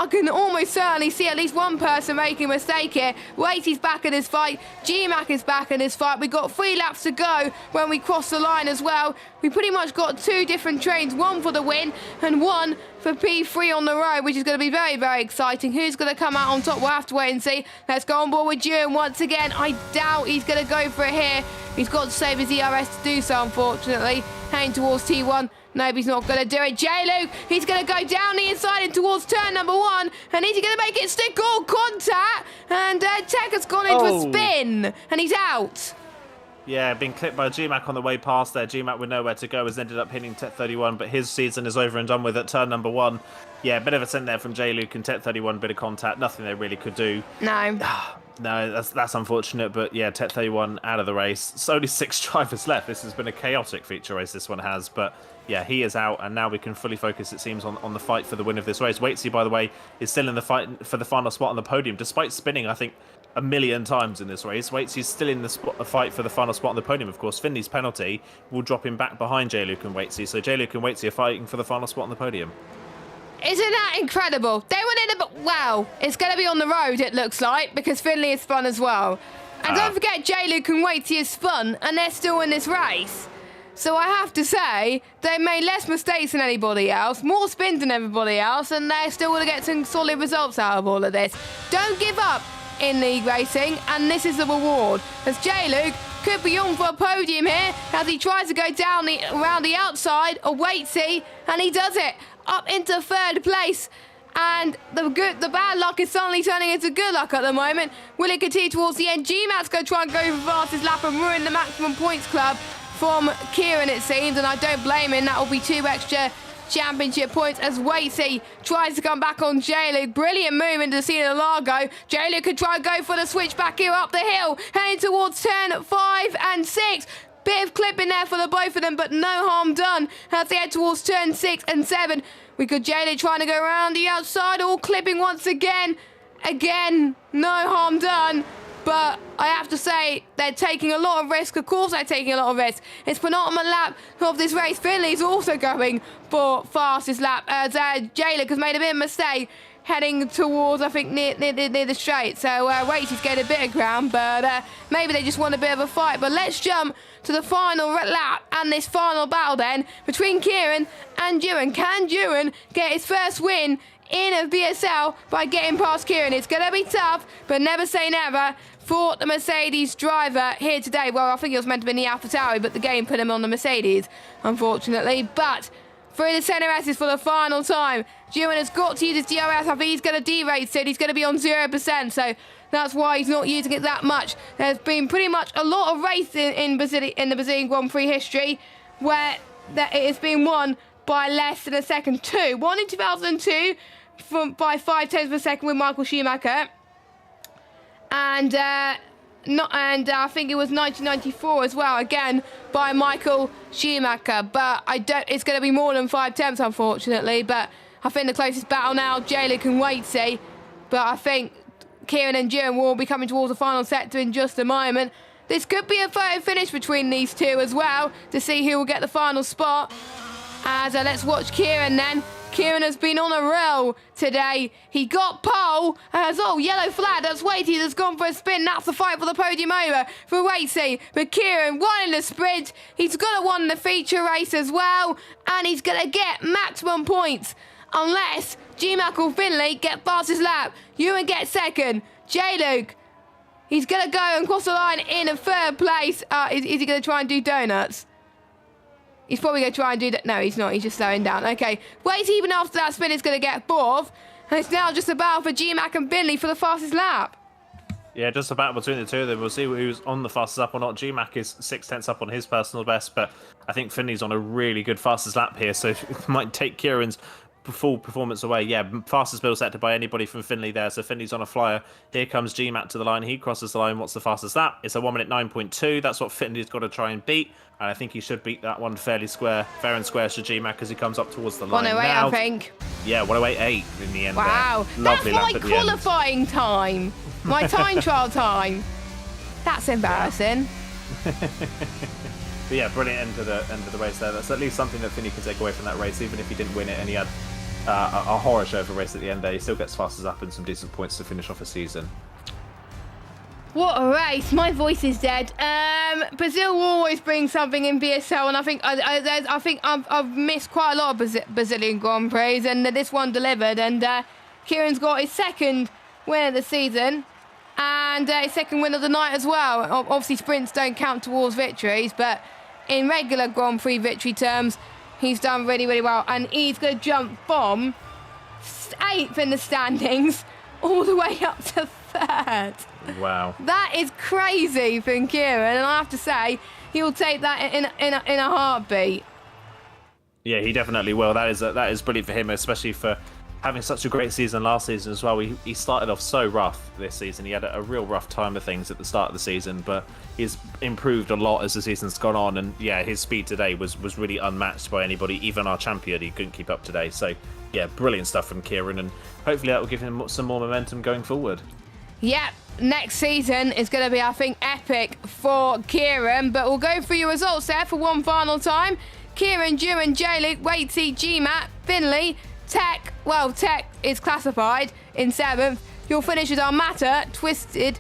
can almost certainly see at least one person making a mistake here. Waitie's back in his fight. G-Mac is back in his fight. We got 3 laps to go when we cross the line as well. We pretty much got 2 different trains, one for the win and one for P3 on the road, which is going to be very, very exciting. Who's going to come out on top? We'll have to wait and see. Let's go on board with June once again. I doubt he's going to go for it here. He's got to save his ERS to do so, unfortunately. Heading towards T1. No, he's not going to do it. J-Luke, he's going to go down the inside and towards turn number 1. And he's going to make it stick all contact. And Tech has gone into a spin. And he's out. Yeah, been clipped by G-Mac on the way past there. G-Mac with nowhere to go has ended up hitting Tet 31, but his season is over and done with at turn number 1. Yeah, bit of a send there from J-Luke and Tet 31, bit of contact. Nothing they really could do. No. No, that's unfortunate, but yeah, Tet 31 out of the race. It's only 6 drivers left. This has been a chaotic feature race, this one has, but yeah, he is out, and now we can fully focus, it seems, on the fight for the win of this race. Waitsy, by the way, is still in the fight for the final spot on the podium, despite spinning, I think, 1,000,000 times in this race. Waitsy's still in the fight for the final spot on the podium, of course. Finley's penalty will drop him back behind J-Luke and Waitsy, so J-Luke and Waitsy are fighting for the final spot on the podium. Isn't that incredible? They went in wow, it's going to be on the road, it looks like, because Finley is spun as well. And don't forget, J-Luke and Waitsy is spun, and they're still in this race. So I have to say, they made less mistakes than anybody else, more spins than everybody else, and they're still going to get some solid results out of all of this. Don't give up in league racing, and this is the reward, as J-Luke could be on for a podium here as he tries to go down around the outside of Waitsy, and he does it up into 3rd place. And the bad luck is suddenly turning into good luck at the moment. Will it continue towards the end? G-Mat's going to try and go for fastest lap and ruin the maximum points club from Kieran, it seems, and I don't blame him. That will be 2 extra championship points as Waitsy tries to come back on J-Luke. Brilliant move into the scene of Largo. J-Luke could try and go for the switch back here up the hill, heading towards turn 5 and 6. Bit of clipping there for the both of them, but no harm done as they head towards turn 6 and 7. We got J-Luke trying to go around the outside, all clipping once again. Again, no harm done. But I have to say, they're taking a lot of risk. Of course they're taking a lot of risk. It's penultimate lap of this race. Finley's also going for fastest lap as J-Luke has made a bit of a mistake heading towards, I think, near the straight. So Waitsy's getting a bit of ground, but maybe they just want a bit of a fight. But let's jump to the final lap and this final battle then between Kieran and Duran. Can Duran get his first win in a VSL by getting past Kieran? It's going to be tough, but never say never for the Mercedes driver here today. Well, I think it was meant to be in the AlphaTauri, but the game put him on the Mercedes, unfortunately. But through the center S's for the final time. Duran has got to use his DRS. I think he's going to derate soon. He's going to be on 0%, so that's why he's not using it that much. There's been pretty much a lot of racing in the Brazilian Grand Prix history where it has been won by less than a second. One in 2002 by 0.5 of a second with Michael Schumacher. And I think it was 1994 as well, again by Michael Schumacher. But it's going to be more than 5 attempts, unfortunately. But I think the closest battle now, J-Luke and Waitsy. But I think Kieran and Duran will be coming towards the final sector in just a moment. This could be a photo finish between these two as well to see who will get the final spot. As let's watch Kieran then. Kieran has been on a roll today. He got pole. Yellow flag. That's Waitsy that's gone for a spin. That's the fight for the podium over for Waitsy. But Kieran won in the sprint. He's going to win the feature race as well. And he's going to get maximum points. Unless G-Mac or Finley get fastest lap. Ewan gets second. J-Luke, he's going to go and cross the line in a 3rd place. Is he going to try and do donuts? He's probably going to try and do that. No, he's not. He's just slowing down. Okay. Waitsy, even after that spin, is going to get 4th. And it's now just a battle for G-Mac and Finley for the fastest lap. Yeah, just a battle between the two of them. We'll see who's on the fastest lap or not. G-Mac is 0.6 up on his personal best, but I think Finley's on a really good fastest lap here, so it might take Kieran's full performance away. Yeah, fastest middle sector by anybody from Finley there. So Finley's on a flyer. Here comes GMAT to the line. He crosses the line. What's the fastest lap? It's a 1 minute 9.2. That's what Finley's got to try and beat. And I think he should beat that one fair and square to GMAC as he comes up towards the line 108, now. I think. Yeah, 108.8 in the end. Wow, there. that's Lovely my lap at the end. qualifying time. My time trial time. That's embarrassing. But yeah, brilliant end of the race there. That's at least something that Finney can take away from that race, even if he didn't win it and he had a horror show of a race at the end there. He still gets fastest up and some decent points to finish off a season. What a race! My voice is dead. Brazil will always bring something in VSL, and I think I've missed quite a lot of Brazilian Grand Prix, and this one delivered. And Kieran's got his second win of the season, and his second win of the night as well. Obviously, sprints don't count towards victories, but in regular Grand Prix victory terms, he's done really, really well, and he's going to jump from 8th in the standings all the way up to 3rd. Wow. That is crazy from Kieran, and I have to say, he'll take that in a heartbeat. Yeah, he definitely will. That is brilliant for him, especially for having such a great season last season as well. He started off so rough this season. He had a real rough time of things at the start of the season, but he's improved a lot as the season's gone on. And yeah, his speed today was really unmatched by anybody, even our champion. He couldn't keep up today. So yeah, brilliant stuff from Kieran, and hopefully that will give him some more momentum going forward. Yep, next season is going to be, I think, epic for Kieran. But we'll go through your results there for one final time. Kieran, Duran, J-Luke, Waitsy, GMAT, Finley, Tech is classified in 7th. Your finishers are Matter, Twisted,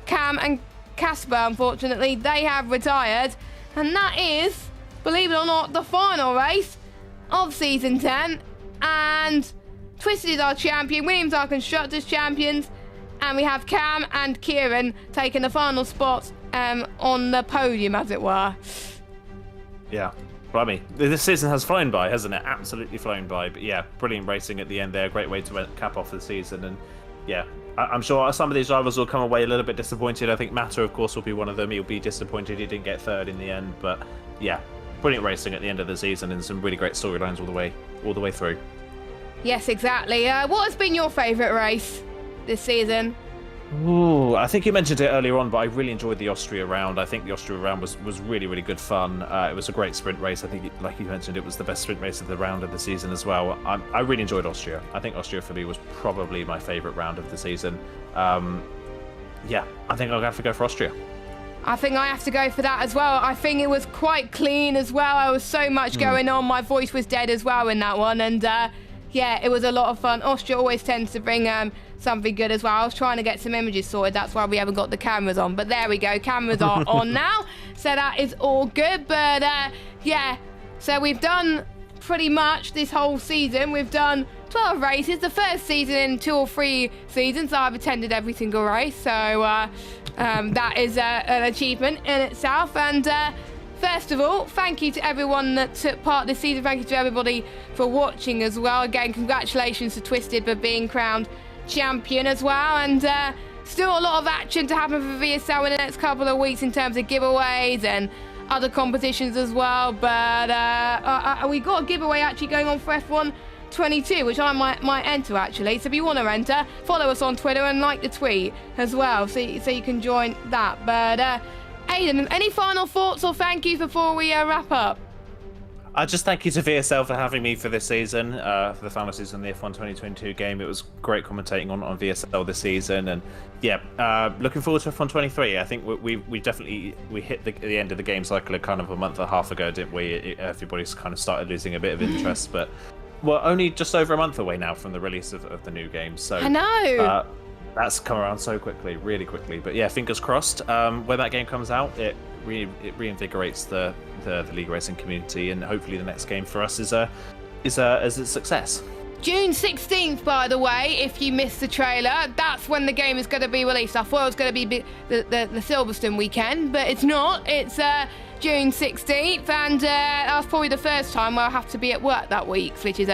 Cam and Casper. Unfortunately, they have retired. And that is, believe it or not, the final race of Season 10. And Twisted is our champion, Williams our Constructors champions, and we have Cam and Kieran taking the final spots on the podium, as it were. Yeah. Blimey, this season has flown by, hasn't it? Absolutely flown by. But yeah, brilliant racing at the end there. Great way to cap off the season. And yeah, I'm sure some of these drivers will come away a little bit disappointed. I think Matter, of course, will be one of them. He'll be disappointed he didn't get 3rd in the end. But yeah, brilliant racing at the end of the season and some really great storylines all the way through. Yes, exactly. What has been your favourite race this season? Ooh, I think you mentioned it earlier on, but I really enjoyed the Austria round. I think the Austria round was really, really good fun. It was a great sprint race. I think, like you mentioned, it was the best sprint race of the round of the season as well. I really enjoyed Austria. I think Austria for me was probably my favourite round of the season. Yeah, I think I'll have to go for Austria. I think I have to go for that as well. I think it was quite clean as well. There was so much going on. My voice was dead as well in that one. And yeah, it was a lot of fun. Austria always tends to bring something good as well. I was trying to get some images sorted. That's why we haven't got the cameras on. But there we go. Cameras are on now. So that is all good. But yeah, so we've done pretty much this whole season. We've done 12 races. The first season in 2 or 3 seasons, I've attended every single race. So that is an achievement in itself. And first of all, thank you to everyone that took part this season. Thank you to everybody for watching as well. Again, congratulations to Twisted for being crowned champion as well. And still a lot of action to happen for VSL in the next couple of weeks in terms of giveaways and other competitions as well. But we got a giveaway actually going on for F1 22, which I might enter actually. So if you want to enter, follow us on Twitter and like the tweet as well, so you can join that. But Aidan, any final thoughts or thank yous before we wrap up? I just thank you to VSL for having me for this season, for the final season of the F1 2022 game. It was great commentating on VSL this season, and yeah, looking forward to F1 23. I think we definitely hit the end of the game cycle kind of a month and a half ago, didn't we? Everybody's kind of started losing a bit of interest, but we're only just over a month away now from the release of the new game. So I know. That's come around so quickly, really quickly. But yeah, fingers crossed. When that game comes out, it reinvigorates the league racing community, and hopefully the next game for us is a success. June 16th, by the way, if you missed the trailer, that's when the game is going to be released. I thought it was going to be the Silverstone weekend, but it's not. It's June 16th, and that's probably the first time where I have to be at work that week, which is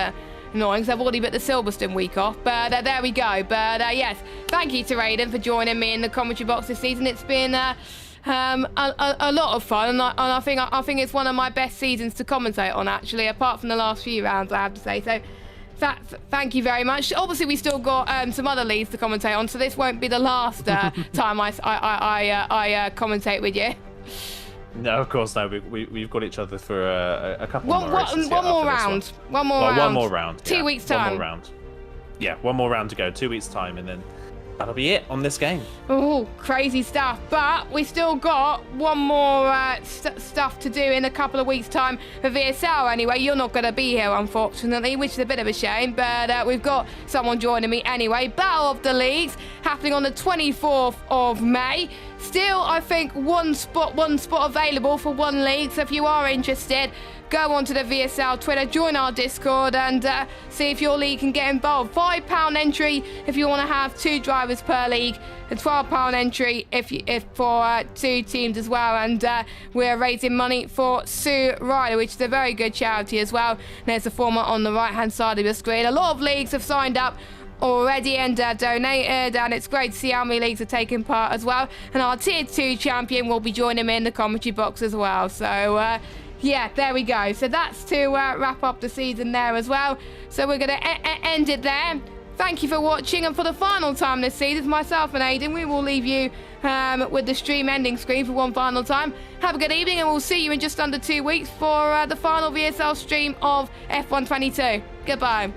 annoying because I've already booked the Silverstone week off. But there we go. But yes, thank you to Raiden for joining me in the commentary box this season. It's been a lot of fun, and I think it's one of my best seasons to commentate on, actually, apart from the last few rounds, I have to say. So Thank you very much. Obviously, we still got some other leagues to commentate on, so this won't be the last time I commentate with you. No, of course no. We've got each other for a couple more races. One more round. One more round. 2 weeks time. One more round. Yeah, one more round to go. 2 weeks time, and then that'll be it on this game. Oh, crazy stuff. But we still got one more stuff to do in a couple of weeks' time for VSL anyway. You're not going to be here, unfortunately, which is a bit of a shame. But we've got someone joining me anyway. Battle of the Leagues happening on the 24th of May. Still, I think one spot available for one league. So if you are interested, go onto the VSL Twitter, join our Discord, and see if your league can get involved. £5 entry if you want to have 2 drivers per league, and £12 entry if for 2 teams as well. And we're raising money for Sue Ryder, which is a very good charity as well. There's the format on the right-hand side of your screen. A lot of leagues have signed up already and donated, and it's great to see how many leagues are taking part as well. And our Tier 2 champion will be joining me in the commentary box as well. So yeah, there we go. So that's to wrap up the season there as well. So we're going to end it there. Thank you for watching, and for the final time this season, myself and Aidan, we will leave you with the stream ending screen for one final time. Have a good evening, and we'll see you in just under 2 weeks for the final VSL stream of F1 22. Goodbye.